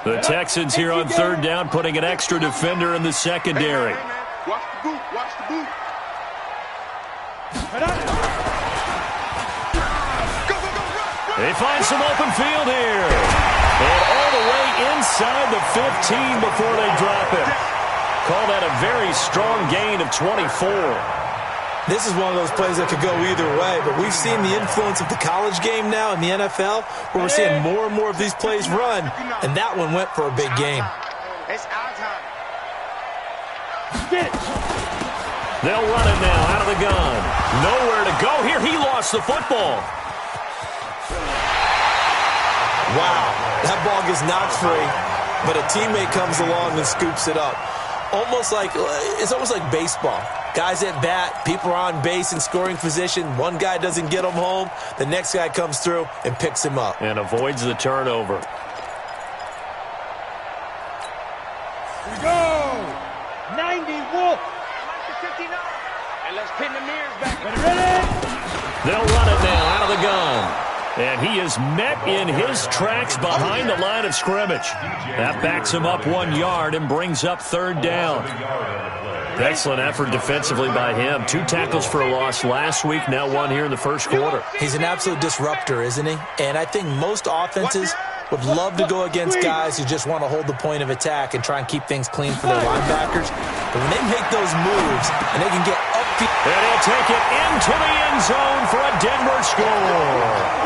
The Texans here on 3rd down, putting an extra defender in the secondary. Watch the boot. Watch the boot. They find some open field here. And all the way inside the 15 before they drop him. Call that a very strong gain of 24. This is one of those plays that could go either way, but we've seen the influence of the college game now in the NFL, where we're seeing more and more of these plays run, and that one went for a big gain. It's our time. They'll run it now out of the gun. Nowhere to go here. He lost the football. Wow, that ball gets knocked free, but a teammate comes along and scoops it up. It's almost like baseball. Guys at bat, people are on base in scoring position. One guy doesn't get him home. The next guy comes through and picks him up. And avoids the turnover. Here we go. 90 Wolf. And let's pin the mirrors back. Ready? They'll run it now out of the gun. And he is met in his tracks behind the line of scrimmage. That backs him up 1 yard and brings up 3rd down. Excellent effort defensively by him. 2 tackles for a loss last week, now 1 here in the first quarter. He's an absolute disruptor, isn't he? And I think most offenses would love to go against guys who just want to hold the point of attack and try and keep things clean for their linebackers. But when they make those moves and they can get upfield. And he'll take it into the end zone for a Denver score.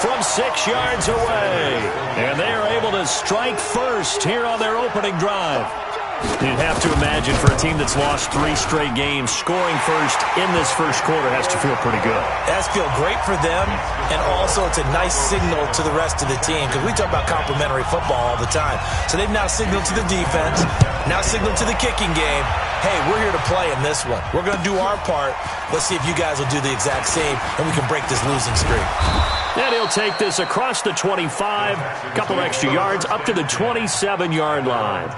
From 6 yards away. And they are able to strike first here on their opening drive. You'd have to imagine for a team that's lost 3 straight games, scoring first in this first quarter has to feel pretty good. It has to feel great for them, and also it's a nice signal to the rest of the team, because we talk about complementary football all the time. So they've now signaled to the defense, now signaled to the kicking game, hey, we're here to play in this one. We're going to do our part. Let's see if you guys will do the exact same, and we can break this losing streak. And he'll take this across the 25, a couple extra yards, up to the 27-yard line.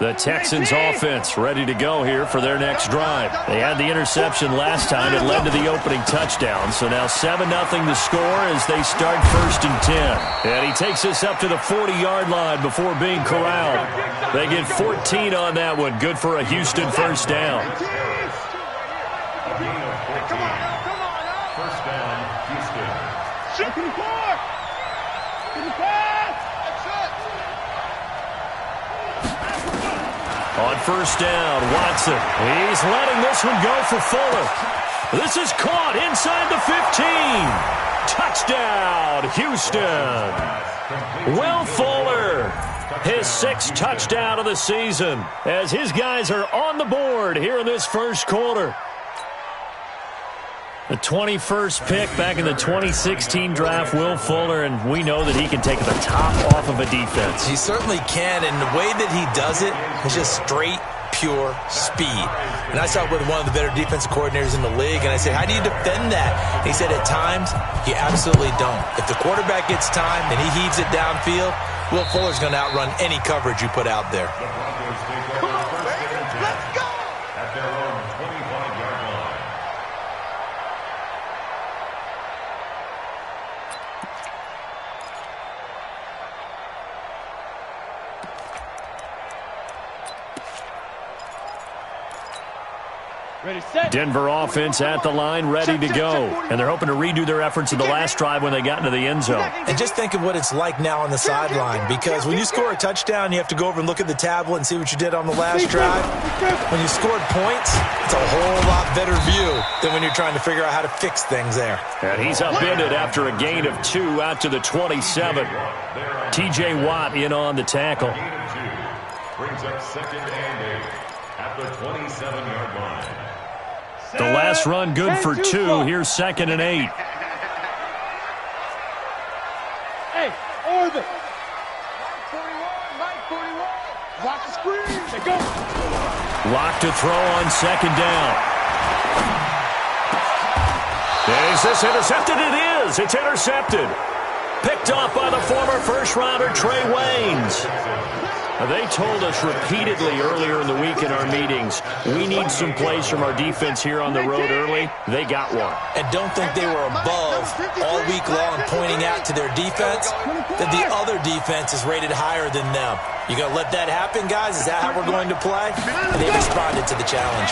The Texans offense ready to go here for their next drive. They had the interception last time. It led to the opening touchdown. So now 7-0 the score as they start 1st and 10. And he takes this up to the 40-yard line before being corralled. They get 14 on that one. Good for a Houston first down. First down, Houston. On first down, Watson. He's letting this one go for Fuller. This is caught inside the 15. Touchdown, Houston. Will Fuller, his 6th touchdown of the season, as his guys are on the board here in this first quarter. The 21st pick back in the 2016 draft, Will Fuller, and we know that he can take the top off of a defense. He certainly can, and the way that he does it is just straight, pure speed. And I talked with one of the better defensive coordinators in the league, and I said, how do you defend that? And he said, at times, you absolutely don't. If the quarterback gets time and he heaves it downfield, Will Fuller's going to outrun any coverage you put out there. Let's go! At their own 25-yard line. Ready, set. Denver offense at the line, ready to go. And they're hoping to redo their efforts in the last drive when they got into the end zone. And just think of what it's like now on the sideline, because when you score a touchdown, you have to go over and look at the tablet and see what you did on the last drive. When you scored points, it's a whole lot better view than when you're trying to figure out how to fix things there. And he's upended after a gain of 2 out to the 27. T.J. Watt in on the tackle. Gain of 2. Brings up 2nd and 8 at the 27-yard line. The last run good for 2. Here's 2nd and 8. Hey, orbit. Mike 41. Watch the screen. They go. Lock to throw on 2nd down. Is this intercepted? It is. It's intercepted. Picked off by the former first-rounder Trey Waynes. They told us repeatedly earlier in the week in our meetings, we need some plays from our defense here on the road early. They got one. And don't think they were above all week long pointing out to their defense that the other defense is rated higher than them. You going to let that happen, guys? Is that how we're going to play? And they responded to the challenge.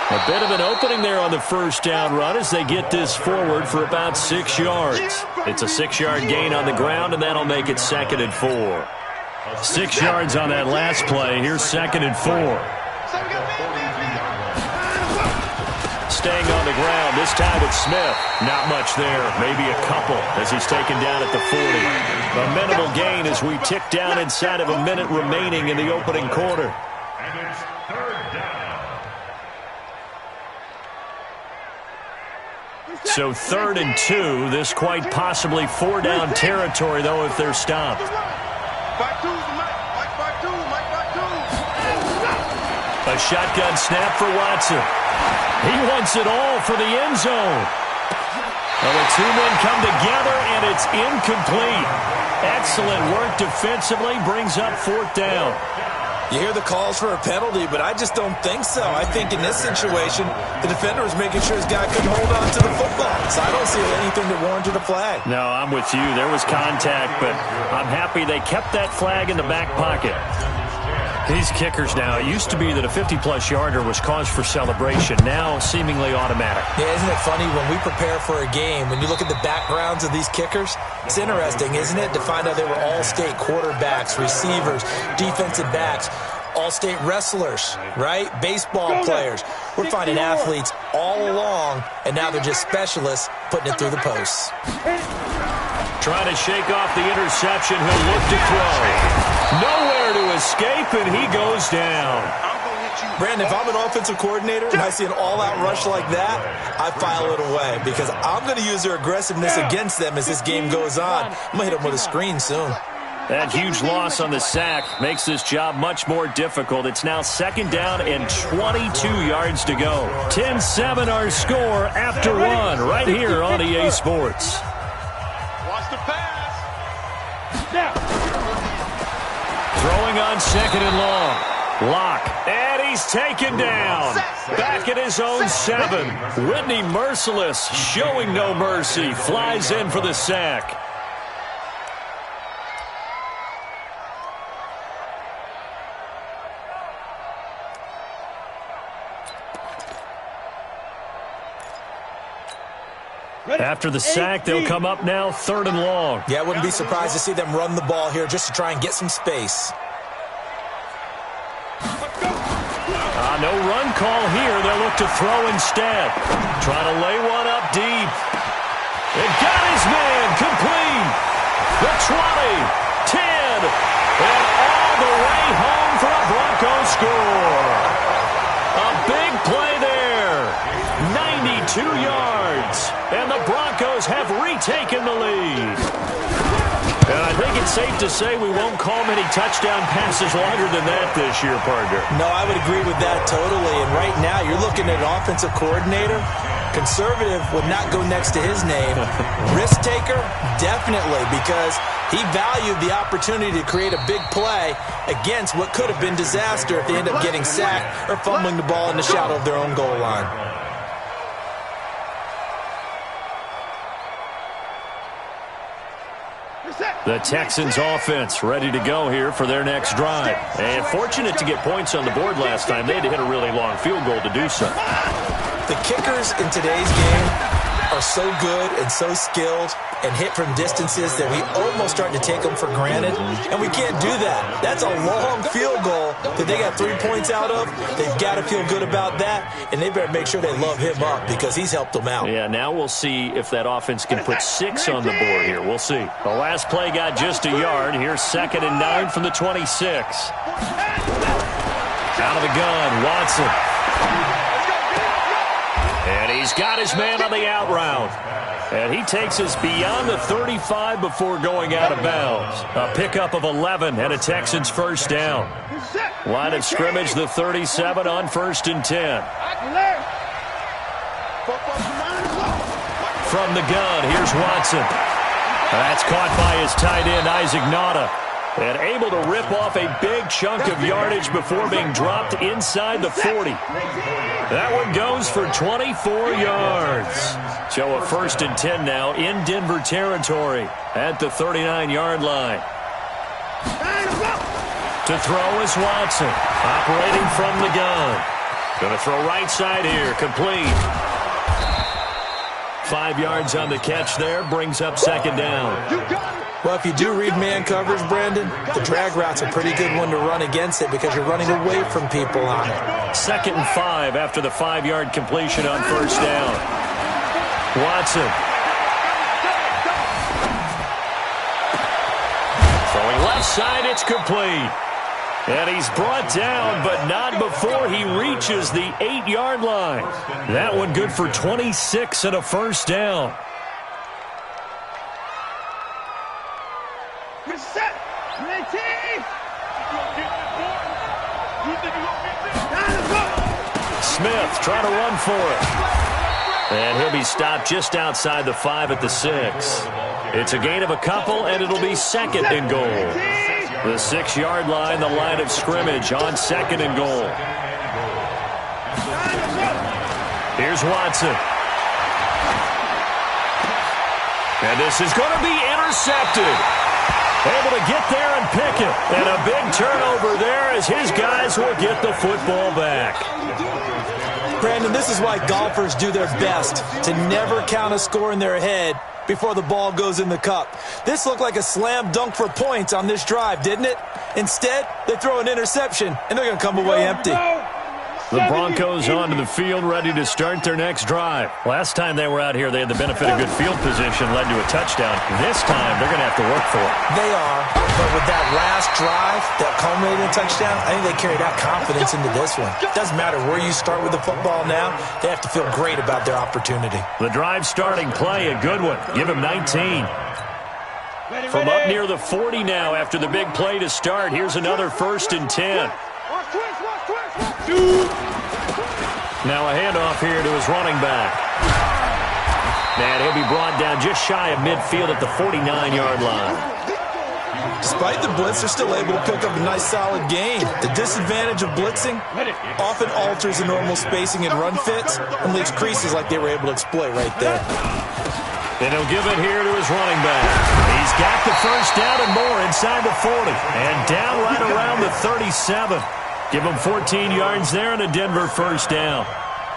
A bit of an opening there on the first down run as they get this forward for about 6 yards. It's a 6-yard gain on the ground, and that'll make it 2nd and 4. 6 yards on that last play. Here's 2nd and 4. Staying on the ground, this time it's Smith. Not much there, maybe a couple as he's taken down at the 40. A minimal gain as we tick down inside of a minute remaining in the opening quarter. And it's 3rd down. So 3rd and 2, this quite possibly 4-down territory, though, if they're stopped. A shotgun snap for Watson. He wants it all for the end zone. Well, the 2 men come together, and it's incomplete. Excellent work defensively, brings up 4th down. You hear the calls for a penalty, but I just don't think so. I think in this situation, the defender was making sure his guy couldn't hold on to the football. So I don't see anything that warranted a flag. No, I'm with you. There was contact, but I'm happy they kept that flag in the back pocket. These kickers now, it used to be that a 50-plus yarder was cause for celebration. Now, seemingly automatic. Yeah, isn't it funny when we prepare for a game, when you look at the backgrounds of these kickers, it's interesting, isn't it, to find out they were all-state quarterbacks, receivers, defensive backs, all-state wrestlers, right? Baseball players. We're finding athletes all along, and now they're just specialists putting it through the posts. Trying to shake off the interception. He'll look to throw. Nowhere to escape, and he goes down. Brandon, if I'm an offensive coordinator and I see an all-out rush like that, I file it away because I'm going to use their aggressiveness against them as this game goes on. I'm going to hit them with a screen soon. That huge loss on the sack makes this job much more difficult. It's now 2nd down and 22 yards to go. 10-7 our score after one right here on EA Sports. Watch the pass. Throwing on 2nd and long. Lock. And he's taken down. Back at his own 7. Whitney Merciless showing no mercy. Flies in for the sack. After the sack, they'll come up now 3rd and long. Yeah, I wouldn't be surprised to see them run the ball here just to try and get some space. No run call here. They'll look to throw instead. Trying to lay one up deep. It got his man complete. The 20, 10, and all the way home for a Broncos score. A big play there. 92 yards. And the Broncos have retaken the lead. And I think it's safe to say we won't call many touchdown passes longer than that this year, partner. No, I would agree with that totally. And right now, you're looking at an offensive coordinator. Conservative would not go next to his name. Risk taker, definitely, because he valued the opportunity to create a big play against what could have been disaster if they end up getting sacked or fumbling the ball in the shadow of their own goal line. The Texans offense ready to go here for their next drive. And fortunate to get points on the board last time. They had to hit a really long field goal to do so. The kickers in today's game are so good and so skilled and hit from distances that we almost start to take them for granted. And we can't do that. That's a long field goal that they got 3 points out of. They've got to feel good about that, and they better make sure they love him up because he's helped them out. Yeah, now we'll see if that offense can put 6 on the board here. We'll see. The last play got just a yard. Here's 2nd and 9 from the 26. Out of the gun, Watson. And he's got his man on the out route. And he takes us beyond the 35 before going out of bounds. A pickup of 11 and a Texans first down. Line of scrimmage, the 37 on 1st and 10. From the gun, here's Watson. That's caught by his tight end, Isaac Nauta. And able to rip off a big chunk of yardage before being dropped inside the 40. That one goes for 24 yards. So a 1st and 10 now in Denver territory at the 39-yard line. To throw is Watson, operating from the gun. Going to throw right side here, complete. 5 yards on the catch there, brings up 2nd down. Well, if you do read man coverage, Brandon, the drag route's a pretty good one to run against it because you're running away from people on it. 2nd and 5 after the 5-yard completion on 1st down. Watson. Throwing left side, it's complete. And he's brought down, but not before he reaches the 8-yard line. That one good for 26 and a first down. Smith trying to run for it. And he'll be stopped just outside the 5 at the 6. It's a gain of a couple, and it'll be 2nd and goal. The 6-yard line, the line of scrimmage on 2nd and goal. Here's Watson. And this is going to be intercepted. Able to get there and pick it. And a big turnover there as his guys will get the football back. Brandon, this is why golfers do their best to never count a score in their head before the ball goes in the cup. This looked like a slam dunk for points on this drive, didn't it? Instead, they throw an interception, and they're going to come away empty. The Broncos onto the field, ready to start their next drive. Last time they were out here, they had the benefit of good field position, led to a touchdown. This time, they're going to have to work for it. They are, but with that last drive that culminated in a touchdown, I think they carry that confidence into this one. It doesn't matter where you start with the football now. They have to feel great about their opportunity. The drive starting play, a good one. Give him 19. From up near the 40 now after the big play to start, here's another 1st and 10. Now a handoff here to his running back. And he'll be brought down just shy of midfield at the 49-yard line. Despite the blitz, they're still able to pick up a nice solid gain. The disadvantage of blitzing often alters the normal spacing and run fits and leaves creases like they were able to exploit right there. And he'll give it here to his running back. He's got the first down and more inside the 40. And down right around the 37. Give him 14 yards there and a Denver first down.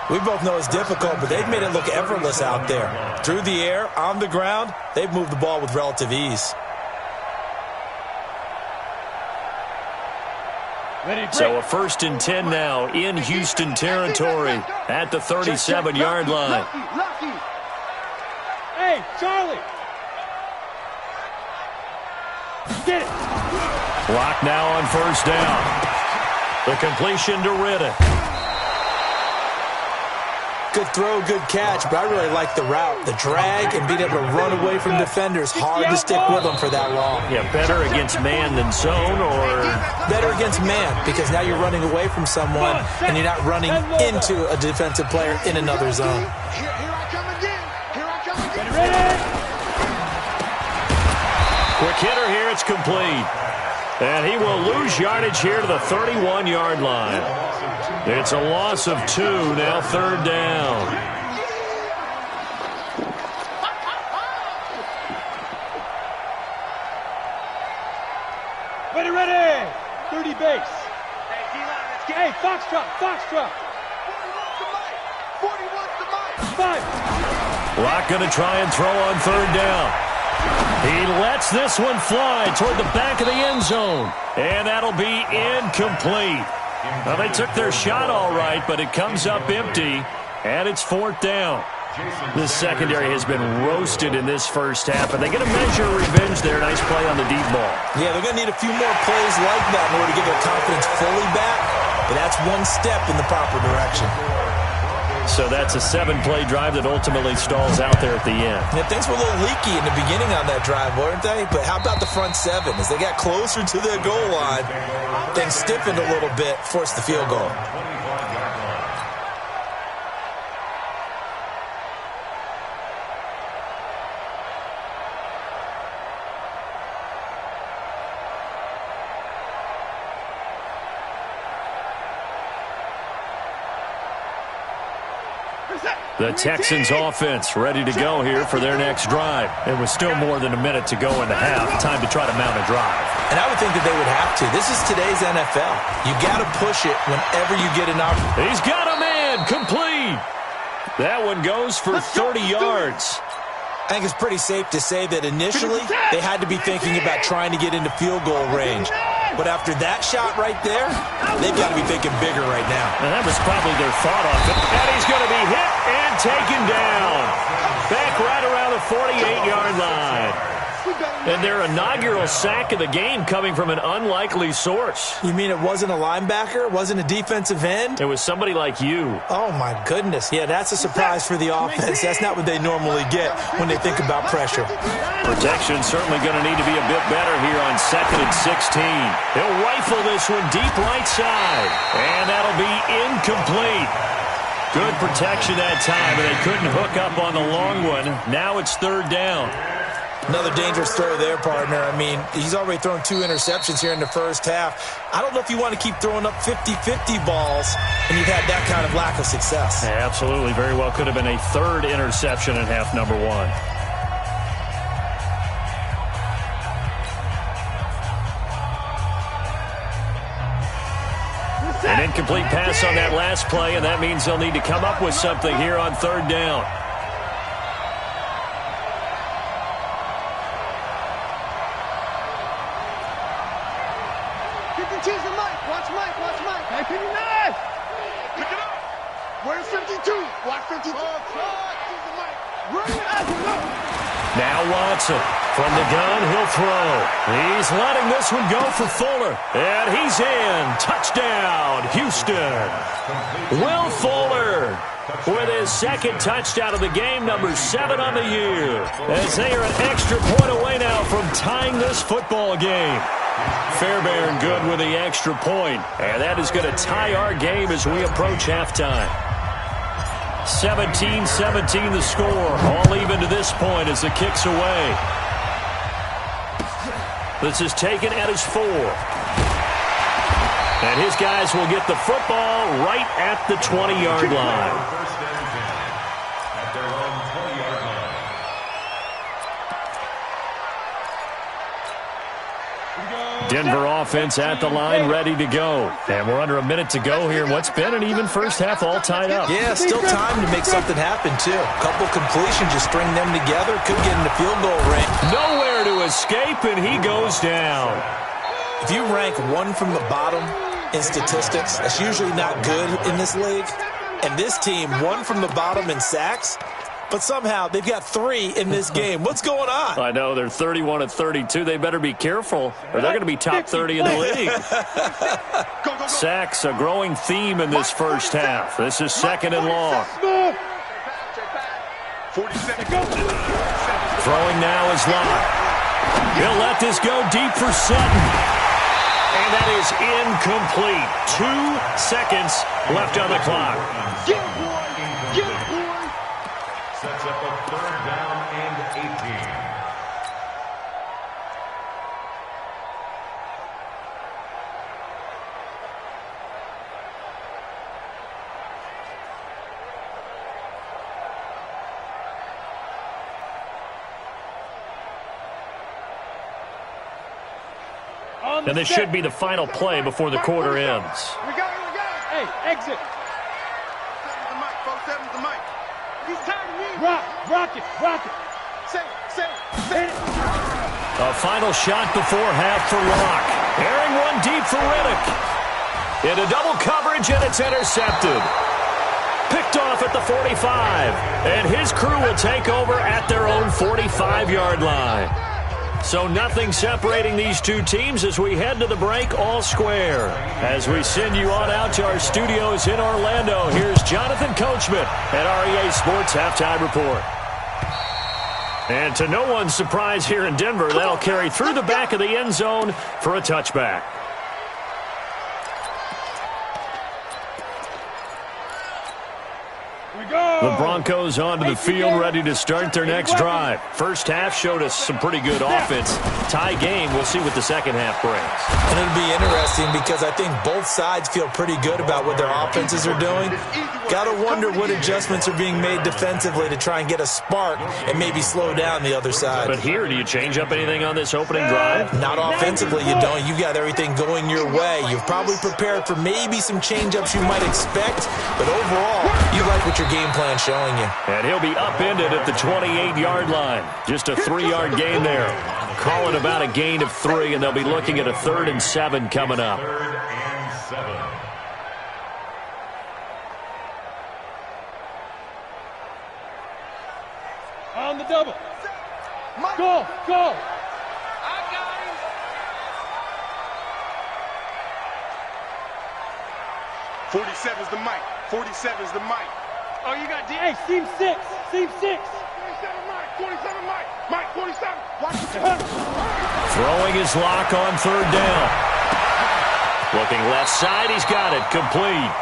We both know it's difficult, but they've made it look effortless out there. Through the air, on the ground, they've moved the ball with relative ease. So a 1st and 10 now in Houston territory at the 37-yard line. Hey, Charlie. Get it. Clock now on first down. The completion to Riddick. Good throw, good catch, but I really like the route. The drag and being able to run away from defenders, hard to stick with them for that long. Yeah, better against man than zone, or? Better against man, because now you're running away from someone and you're not running into a defensive player in another zone. Here I come again. Here I come again. Get ready. Quick hitter here, it's complete. And he will lose yardage here to the 31-yard line. It's a loss of 2, now 3rd down. Ready. 30 base. Hey, Foxtrot. 41's the mic. 5. Lock going to try and throw on 3rd down. He lets this one fly toward the back of the end zone. And that'll be incomplete. Well, they took their shot all right, but it comes up empty, and it's 4th down. This secondary has been roasted in this first half, and they get a measure of revenge there. Nice play on the deep ball. Yeah, they're going to need a few more plays like that in order to get their confidence fully back, but that's one step in the proper direction. So that's a 7-play drive that ultimately stalls out there at the end. Yeah, things were a little leaky in the beginning on that drive, weren't they? But how about the front 7? As they got closer to the goal line, things stiffened a little bit, forced the field goal. The Texans offense ready to go here for their next drive. It was still more than a minute to go in the half. Time to try to mount a drive. And I would think that they would have to. This is today's NFL. You got to push it whenever you get an opportunity. He's got a man. Complete. That one goes for 30 yards. I think it's pretty safe to say that initially they had to be thinking about trying to get into field goal range. But after that shot right there, they've got to be thinking bigger right now. And that was probably their thought on it. And he's going to be hit and taken down. Back right around the 48-yard line. And their inaugural sack of the game coming from an unlikely source. You mean it wasn't a linebacker? It wasn't a defensive end? It was somebody like you. Oh, my goodness. Yeah, that's a surprise for the offense. That's not what they normally get when they think about pressure. Protection certainly going to need to be a bit better here on 2nd and 16. He'll rifle this one deep right side. And that'll be incomplete. Good protection that time, but they couldn't hook up on the long one. Now it's 3rd down. Another dangerous throw there, partner. I mean, he's already thrown 2 interceptions here in the first half. I don't know if you want to keep throwing up 50-50 balls and you've had that kind of lack of success. Yeah, absolutely. Very well could have been a 3rd interception in half number 1. An incomplete pass on that last play, and that means they'll need to come up with something here on 3rd down. Pick it up. Where's 52? Watch 52. Now Watson from the gun, he'll throw. He's letting this one go for Fuller. And he's in. Touchdown, Houston. Will Fuller with his second touchdown of the game, number 7 on the year. As they are an extra point away now from tying this football game. Fairbairn good with the extra point. And that is going to tie our game as we approach halftime. 17-17 the score. All even to this point as the kick's away. This is taken at his 4. And his guys will get the football right at the 20-yard line. First and 10 at their own 20-yard line. Denver offense at the line, ready to go. And we're under a minute to go here. What's been an even first half, all tied up. Yeah, still time to make something happen, too. A couple completions, just string them together. Could get in the field goal range. Nowhere to escape, and he goes down. If you rank one from the bottom in statistics, that's usually not good in this league. And this team, one from the bottom in sacks, but somehow they've got 3 in this game. What's going on? I know, they're 31-32. They better be careful, or they're going to be top 30 in the league. Sacks, a growing theme in this first half. This is 2nd and long. 40 seconds. Throwing now is Locke. He'll let this go deep for Sutton. And that is incomplete. 2 seconds left on the clock. Get it, boy. Get it, boy. Sets up a 3rd down and 18. And this should be the final play before the quarter ends. We got it, we got it. Hey, exit. 7's the mic, folks. 7's the mic. He's tired of me. Rock it. Say it. A final shot before half for Locke. Airing one deep for Riddick. Into double coverage, and it's intercepted. Picked off at the 45. And his crew will take over at their own 45-yard line. So nothing separating these two teams as we head to the break, all square. As we send you on out to our studios in Orlando, here's Jonathan Coachman at REA Sports Halftime Report. And to no one's surprise here in Denver, that'll carry through the back of the end zone for a touchback. The Broncos onto the field, ready to start their next drive. First half showed us some pretty good offense. Tie game, we'll see what the second half brings. And it'll be interesting because I think both sides feel pretty good about what their offenses are doing. Got to wonder what adjustments are being made defensively to try and get a spark and maybe slow down the other side. But here, do you change up anything on this opening drive? Not offensively, you don't. You got everything going your way. You've probably prepared for maybe some change-ups you might expect, but overall, you like what your game plan's showing you. And he'll be upended at the 28-yard line. Just a 3-yard gain there. Call it about a gain of 3, and they'll be looking at a 3rd and 7 coming up. 3rd and 7. On the double. Go. I got him. 47's the mic. 47's the mic. Oh, you got D. Hey, seam 6. 47 mic. 47 mic. Mike 47. Watch it. Throwing his Lock on 3rd down. Looking left side, he's got it. Complete.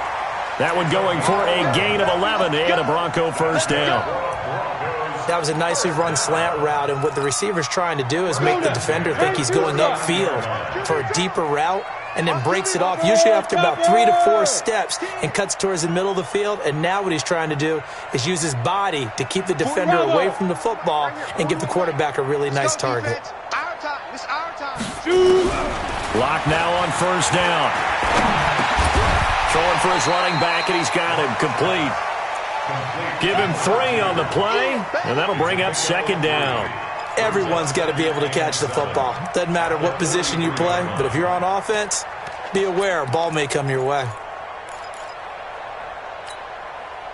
That one going for a gain of 11 and a Bronco first down. That was a nicely run slant route, and what the receiver's trying to do is make the defender think he's going upfield for a deeper route, and then breaks it off, usually after about 3 to 4 steps, and cuts towards the middle of the field. And now what he's trying to do is use his body to keep the defender away from the football and give the quarterback a really nice target. Our time. It's our time. Lock now on 1st down. Throwing for his running back, and he's got him. Complete. Give him 3 on the play, and that'll bring up 2nd down. Everyone's got to be able to catch the football. Doesn't matter what position you play, but if you're on offense, be aware a ball may come your way.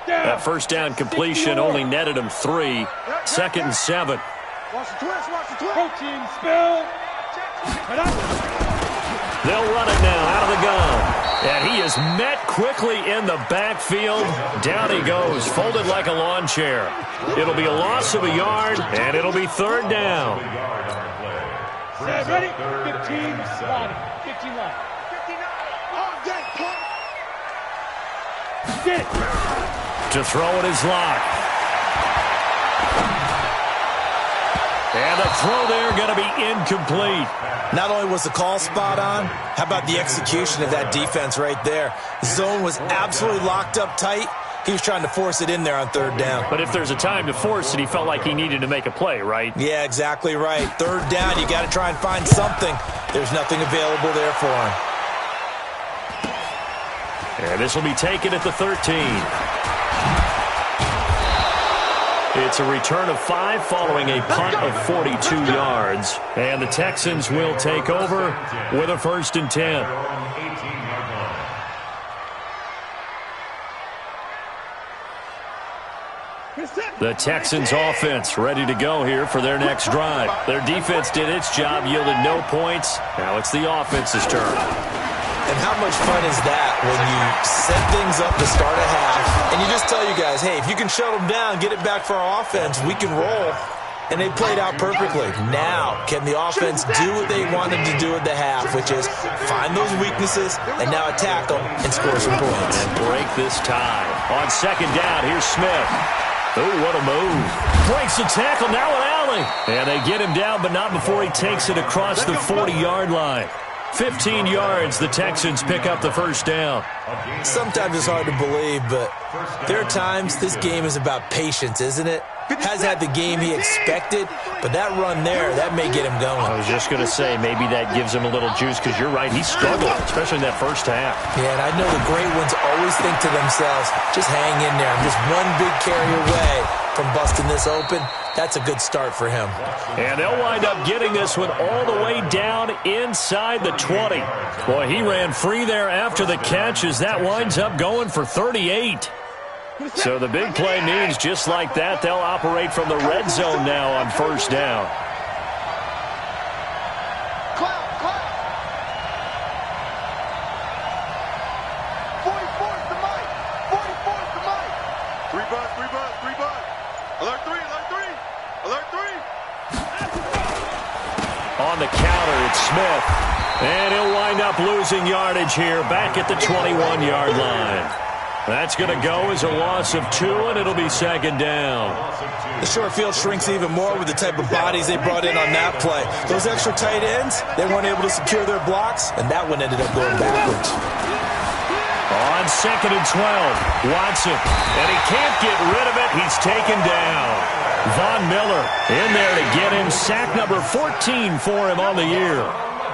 That first down completion only netted him 3. 2nd and 7. Watch the twist, watch the twist. Coaching spill. They'll run it now out of the gun. And he is met quickly in the backfield. Down he goes, folded like a lawn chair. It'll be a loss of a yard, and it'll be 3rd down. Set, ready? 15 line. 15 line. 59. On deck, play. Get it. To throw it is Locke. And the throw there going to be incomplete. Not only was the call spot on, how about the execution of that defense right there? The zone was absolutely locked up tight. He was trying to force it in there on 3rd down. But if there's a time to force it, he felt like he needed to make a play, right? Yeah, exactly right. 3rd down, you got to try and find something. There's nothing available there for him. And this will be taken at the 13. It's a return of 5 following a punt of 42 yards. And the Texans will take over with a 1st and 10. The Texans offense ready to go here for their next drive. Their defense did its job, yielded no points. Now it's the offense's turn. And how much fun is that when you set things up to start a half and you just tell you guys, hey, if you can shut them down, get it back for our offense, we can roll. And they played out perfectly. Now, can the offense do what they wanted to do at the half, which is find those weaknesses and now attack them and score some points. And break this tie. On 2nd down, here's Smith. Oh, what a move. Breaks the tackle, now an alley. And they get him down, but not before he takes it across the 40-yard line. 15 yards, the Texans pick up the 1st down. Sometimes it's hard to believe, but there are times this game is about patience, isn't it? Hasn't had the game he expected, but that run there, that may get him going. I was just going to say, maybe that gives him a little juice, because you're right, he struggled, especially in that first half. Yeah, and I know the great ones always think to themselves, just hang in there. I'm just one big carry away from busting this open. That's a good start for him. And they'll wind up getting this one all the way down inside the 20. Boy, he ran free there after the catch as that winds up going for 38. So the big play means just like that, they'll operate from the red zone now on 1st down. Clap, clap. 44's the mic. 44's the mic. 3 bud, 3 bud, 3 bud. Alert 3, alert 3. Alert 3. On the counter, it's Smith. And he'll wind up losing yardage here back at the 21-yard line. That's going to go as a loss of 2, and it'll be 2nd down. The short field shrinks even more with the type of bodies they brought in on that play. Those extra tight ends, they weren't able to secure their blocks, and that one ended up going backwards. On 2nd and 12, Watson, and he can't get rid of it. He's taken down. Von Miller in there to get him. Sack number 14 for him on the year.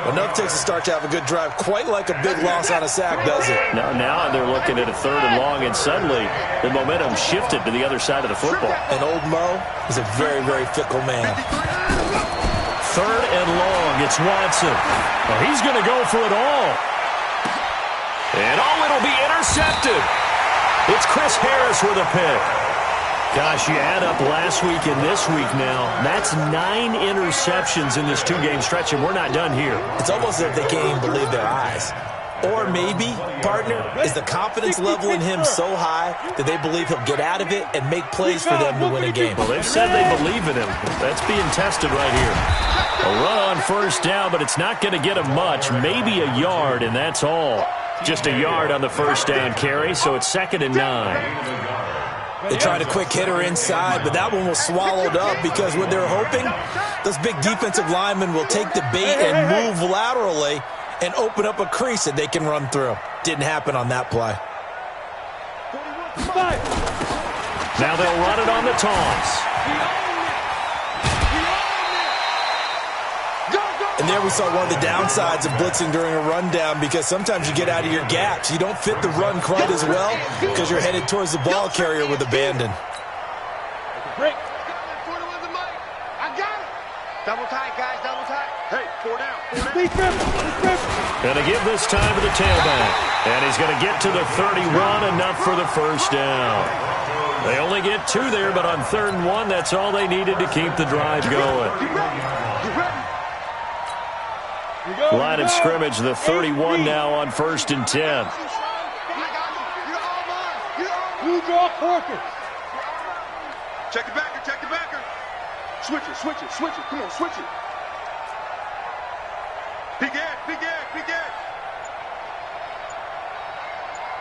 Enough takes a start to have a good drive, quite like a big loss on a sack, does it? Now they're looking at a 3rd and long, and suddenly the momentum shifted to the other side of the football. And old Mo is a very, very fickle man. 3rd and long, it's Watson. Well, he's going to go for it all. And it'll be intercepted. It's Chris Harris with a pick. Gosh, you add up last week and this week now, that's 9 interceptions in this 2-game stretch, and we're not done here. It's almost as if they can't even believe their eyes. Or maybe, partner, is the confidence level in him so high that they believe he'll get out of it and make plays for them to win a game. Well, they've said they believe in him. That's being tested right here. A run on 1st down, but it's not going to get him much. Maybe a yard, and that's all. Just a yard on the 1st down carry, so it's 2nd and 9. They tried a quick hitter inside, but that one was swallowed up because what they're hoping, those big defensive linemen will take the bait and move laterally and open up a crease that they can run through. Didn't happen on that play. Now they'll run it on the toss. And there we saw one of the downsides of blitzing during a rundown, because sometimes you get out of your gaps. You don't fit the run quite as well because you're headed towards the ball carrier with abandon. Break. I got it. Double tight, guys, double tight. Hey, 4 down, 4 down. Gonna give this time to the tailback. And he's gonna get to the 31, enough for the 1st down. They only get 2 there, but on 3rd and 1, that's all they needed to keep the drive going. Line of scrimmage, the 31 now on 1st and 10. You draw quarters. Check the backer, check the backer. Switch it, switch it, switch it. Come on, switch it. Big edge, big edge, big edge.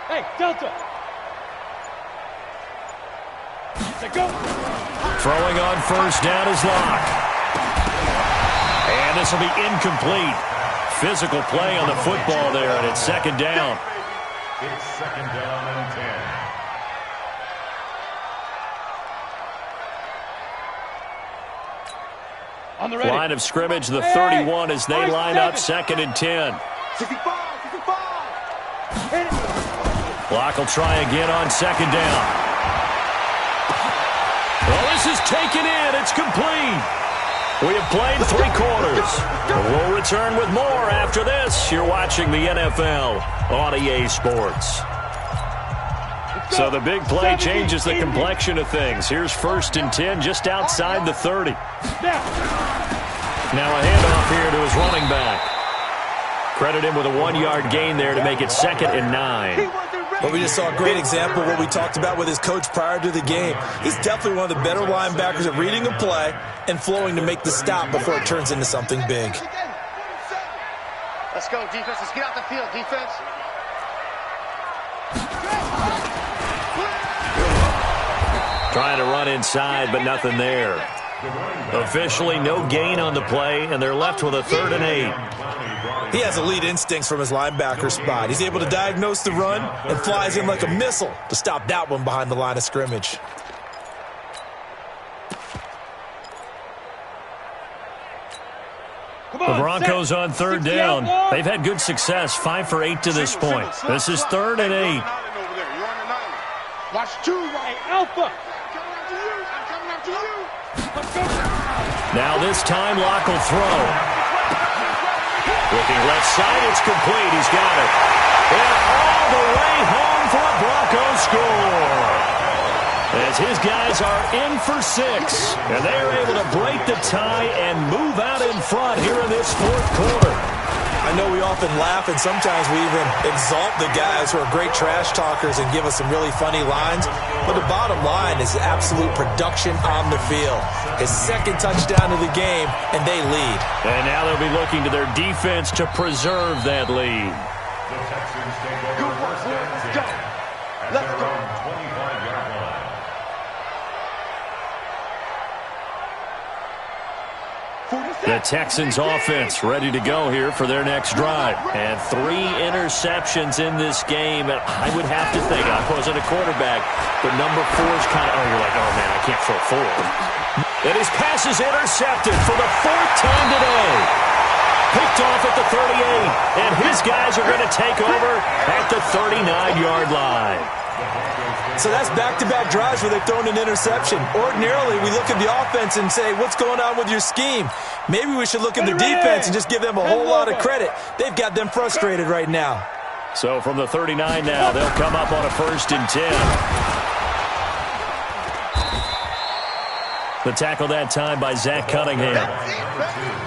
Hey, Delta. Go. Throwing on 1st down is Locke. And this will be incomplete. Physical play on the football there, and it's 2nd down. It's 2nd down and 10. On the ready. Line of scrimmage, the 31 as they line up 2nd and 10. 65, 65. Locke will try again on 2nd down. Well, this is taken in. It's complete. We have played 3 quarters. We'll return with more after this. You're watching the NFL on EA Sports. So the big play changes the complexion of things. Here's 1st and 10 just outside the 30. Now a handoff here to his running back. Credit him with a 1-yard gain there to make it 2nd and 9. But we just saw a great example of what we talked about with his coach prior to the game. He's definitely one of the better linebackers at reading a play and flowing to make the stop before it turns into something big. Let's go, defense. Let's get out the field, defense. Trying to run inside, but nothing there. Officially no gain on the play, and they're left with a 3rd and 8. He has elite instincts from his linebacker spot. He's able to diagnose the run and flies in like a missile to stop that one behind the line of scrimmage. The Broncos on 3rd down. They've had good success, 5 for 8 to this point. This is 3rd and 8. Watch 2, right? Alpha. Now this time Locke will throw. Looking left side, it's complete. He's got it. And all the way home for a Broncos score. As his guys are in for 6. And they are able to break the tie and move out in front here in this 4th quarter. I know we often laugh and sometimes we even exalt the guys who are great trash talkers and give us some really funny lines. But the bottom line is absolute production on the field. His 2nd touchdown of the game, and they lead. And now they'll be looking to their defense to preserve that lead. The Texans take over 1st and 10 at their own 25-yard line. The Texans offense ready to go here for their next drive. And 3 interceptions in this game. And I would have to think, I wasn't a quarterback, but number 4 is kind of, you're like, oh man, I can't throw 4. And his pass is intercepted for the 4th time today. Picked off at the 38. And his guys are going to take over at the 39-yard line. So that's back-to-back drives where they've thrown an interception. Ordinarily, we look at the offense and say, what's going on with your scheme? Maybe we should look at the defense and just give them a whole lot of credit. They've got them frustrated right now. So from the 39 now, they'll come up on a 1st and 10. The tackle that time by Zach Cunningham.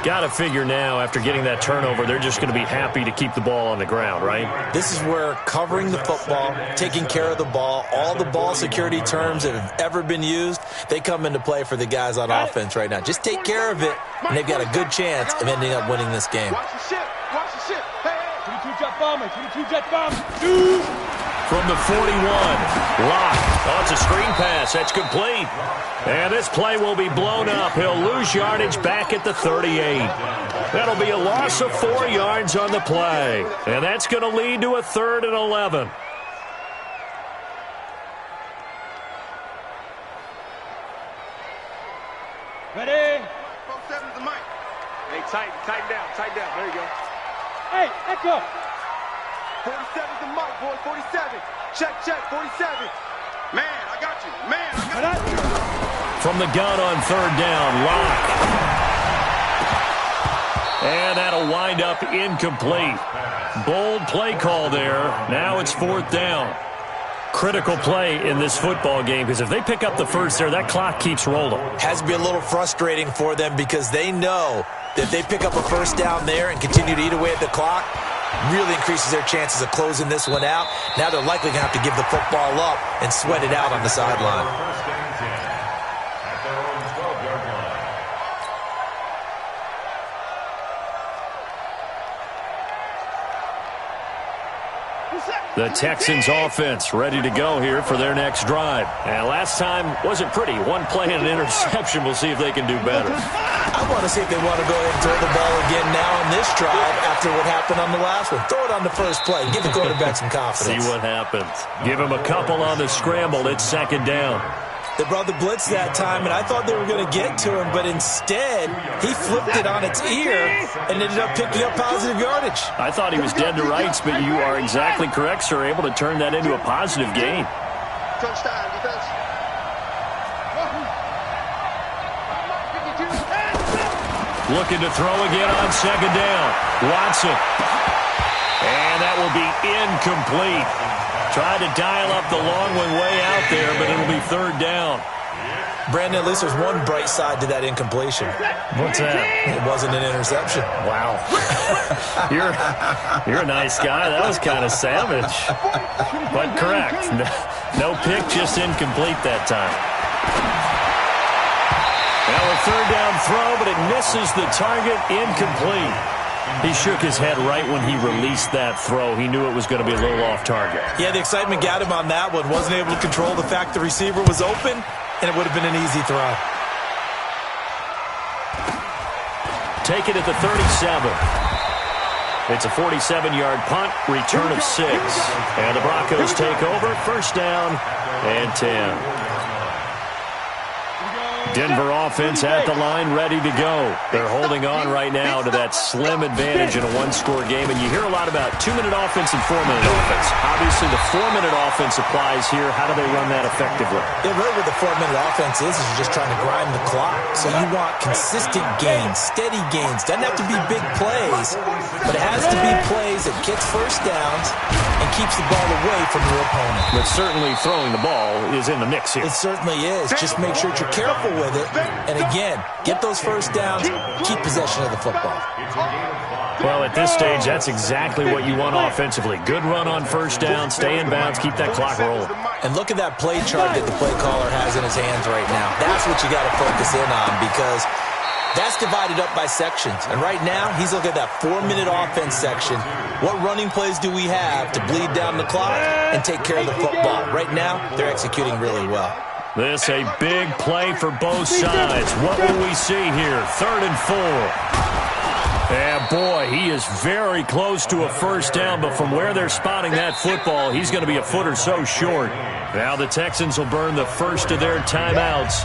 Got to figure now, after getting that turnover, they're just going to be happy to keep the ball on the ground, right? This is where covering the football, taking care of the ball, all the ball security terms that have ever been used, they come into play for the guys on offense right now. Just take care of it, and they've got a good chance of ending up winning this game. Watch the ship. Watch the ship. Hey, hey. 22 jet bomber. 22 jet bomber. From the 41, Locke. Oh, it's a screen pass. That's complete. And this play will be blown up. He'll lose yardage back at the 38. That'll be a loss of 4 yards on the play. And that's going to lead to a 3rd and 11. Ready? 47's the mic. Hey, tighten down. There you go. Hey, Echo. 47's the mic, boy. 47. Check, 47. Man, I got you. From the gun on 3rd down, Locke. And that'll wind up incomplete. Bold play call there. Now it's 4th down. critical play in this football game, because if they pick up the first there, that clock keeps rolling. Has to be a little frustrating for them because they know that if they pick up a first down there and continue to eat away at the clock, really increases their chances of closing this one out. Now they're likely going to have to give the football up and sweat it out on the sideline. First and 10 at their own 12-yard line. The Texans offense ready to go here for their next drive. And last time wasn't pretty. One play and an interception. We'll see if they can do better. I want to see if they want to go ahead and throw the ball again now on this drive after what happened on the last one. Throw it on the first play. Give the quarterback some confidence. See what happens. Give him a couple on the scramble. It's second down. They brought the blitz that time, and I thought they were going to get to him, but instead, he flipped it on its ear and ended up picking up positive yardage. I thought he was dead to rights, but you are exactly correct, sir. Able to turn that into a positive gain. Touchdown, defense. Looking to throw again on second down. Watson. And that will be incomplete. Tried to dial up the long one way out there, but it'll be third down. Brandon, at least there's one bright side to that incompletion. What's that? It wasn't an interception. Wow. You're a nice guy. That was kind of savage. But correct. No pick, just incomplete that time. Now a third down throw, but it misses the target, incomplete. He shook his head right when he released that throw. He knew it was going to be a little off target. Yeah, the excitement got him on that one. Wasn't able to control the fact the receiver was open, and it would have been an easy throw. Take it at the 37. It's a 47-yard punt, return of 6. And the Broncos take over, first down and 10. Denver offense at the line, ready to go. They're holding on right now to that slim advantage in a one-score game. And you hear a lot about 2-minute offense and 4-minute offense. Obviously, the 4-minute offense applies here. How do they run that effectively? Yeah, really what the 4-minute offense is you're just trying to grind the clock. So you want consistent gains, steady gains. Doesn't have to be big plays, but it has to be plays that gets first downs and keeps the ball away from your opponent. But certainly throwing the ball is in the mix here. It certainly is. Just make sure that you're careful with it. And again, get those first downs, keep possession of the football. Well, at this stage, that's exactly what you want offensively. Good run on first down, stay in bounds, keep that clock rolling. And look at that play chart that the play caller has in his hands right now. That's what you got to focus in on, because that's divided up by sections. And right now, he's looking at that 4-minute offense section. What running plays do we have to bleed down the clock and take care of the football? Right now, they're executing really well. This a big play for both sides. What will we see here? 3rd and 4. And boy, he is very close to a first down, but from where they're spotting that football, he's going to be a foot or so short. Now the Texans will burn the first of their timeouts.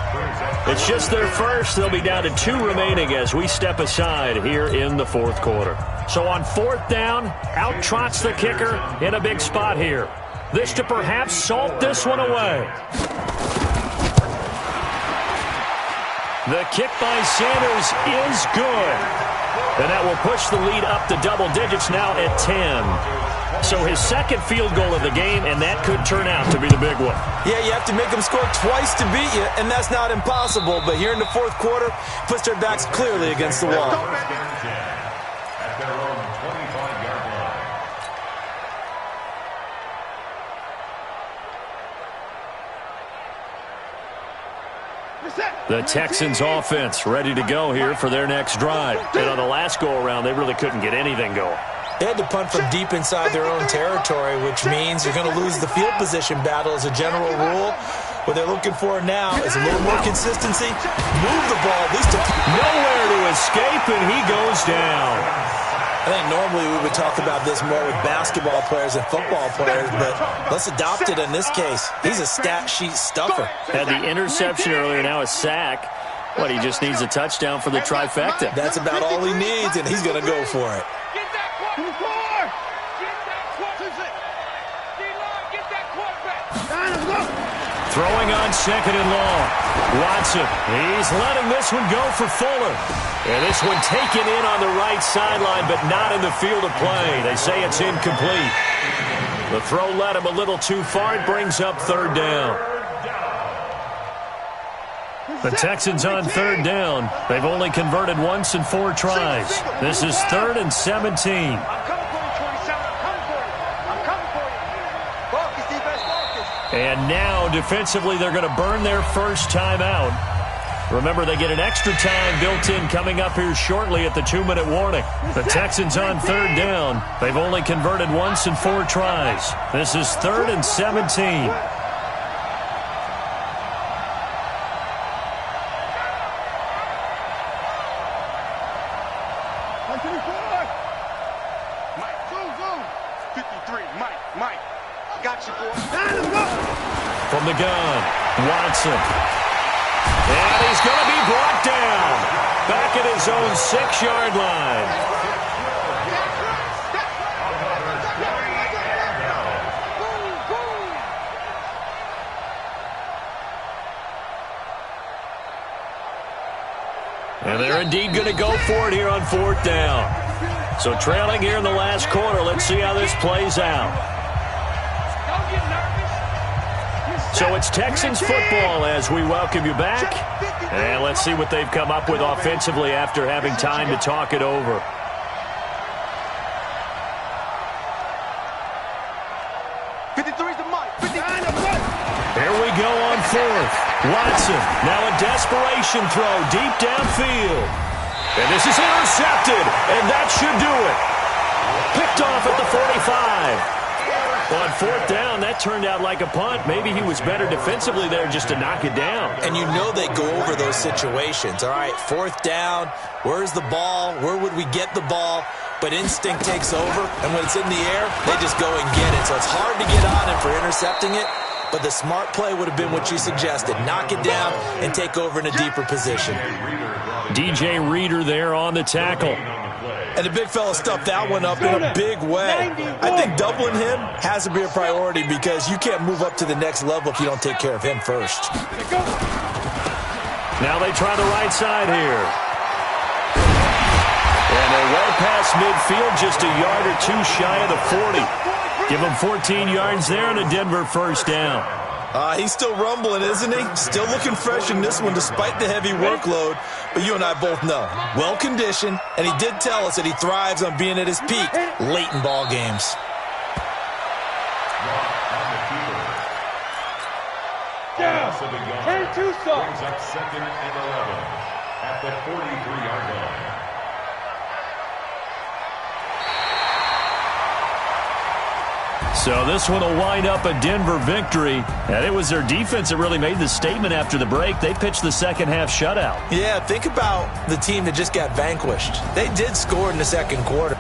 It's just their first. They'll be down to 2 remaining as we step aside here in the 4th quarter. So on 4th down, out trots the kicker in a big spot here. This to perhaps salt this one away. The kick by Sanders is good. And that will push the lead up to double digits now at 10. So his second field goal of the game, and that could turn out to be the big one. Yeah, you have to make them score twice to beat you, and that's not impossible. But here in the 4th quarter, puts their backs clearly against the wall. At their own 25-yard line. The Texans offense ready to go here for their next drive. And on the last go-around, they really couldn't get anything going. They had to punt from deep inside their own territory, which means you're going to lose the field position battle as a general rule. What they're looking for now is a little more consistency. Move the ball, at least nowhere to escape, and he goes down. I think normally we would talk about this more with basketball players and football players, but let's adopt it in this case. He's a stat sheet stuffer. Had the interception earlier, now a sack. What, he just needs a touchdown for the trifecta. That's about all he needs, and he's going to go for it. Get that quarterback. Get that quarterback. Throwing on 2nd and long. Watson, he's letting this one go for Fuller. And this one taken in on the right sideline, but not in the field of play. They say it's incomplete. The throw led him a little too far. It brings up third down. The Texans on third down. They've only converted once in 4 tries. This is 3rd and 17. I'm coming for you, 27. I'm coming for you. Focus, defense, focus. And now, defensively, they're going to burn their first timeout. Remember, they get an extra time built in coming up here shortly at the 2-minute warning. The Texans on third down. They've only converted once in 4 tries. This is 3rd and 17. From the gun, Watson. And he's going to be brought down. Back at his own 6-yard line. And they're indeed going to go for it here on 4th down. So trailing here in the last quarter. Let's see how this plays out. So it's Texans football as we welcome you back. And let's see what they've come up with offensively after having time to talk it over. Here we go on 4th. Watson, now a desperation throw deep downfield. And this is intercepted, and that should do it. Picked off at the 45. Well, on 4th down, that turned out like a punt. Maybe he was better defensively there just to knock it down. And you know they go over those situations. All right, 4th down, where's the ball? Where would we get the ball? But instinct takes over, and when it's in the air, they just go and get it. So it's hard to get on him for intercepting it, but the smart play would have been what you suggested. Knock it down and take over in a deeper position. DJ Reader there on the tackle. And the big fella stuffed that one up in a big way. I think doubling him has to be a priority because you can't move up to the next level if you don't take care of him first. Now they try the right side here. And they're well past midfield, just a yard or 2 shy of the 40. Give them 14 yards there and a Denver first down. He's still rumbling, isn't he? Still looking fresh in this one despite the heavy workload. But you and I both know, well-conditioned, and he did tell us that he thrives on being at his peak late in ball games. Turn 2 soft. Brings up 2nd and 11 at the 43-yard line. So this one will wind up a Denver victory. And it was their defense that really made the statement after the break. They pitched the second half shutout. Yeah, think about the team that just got vanquished. They did score in the second quarter.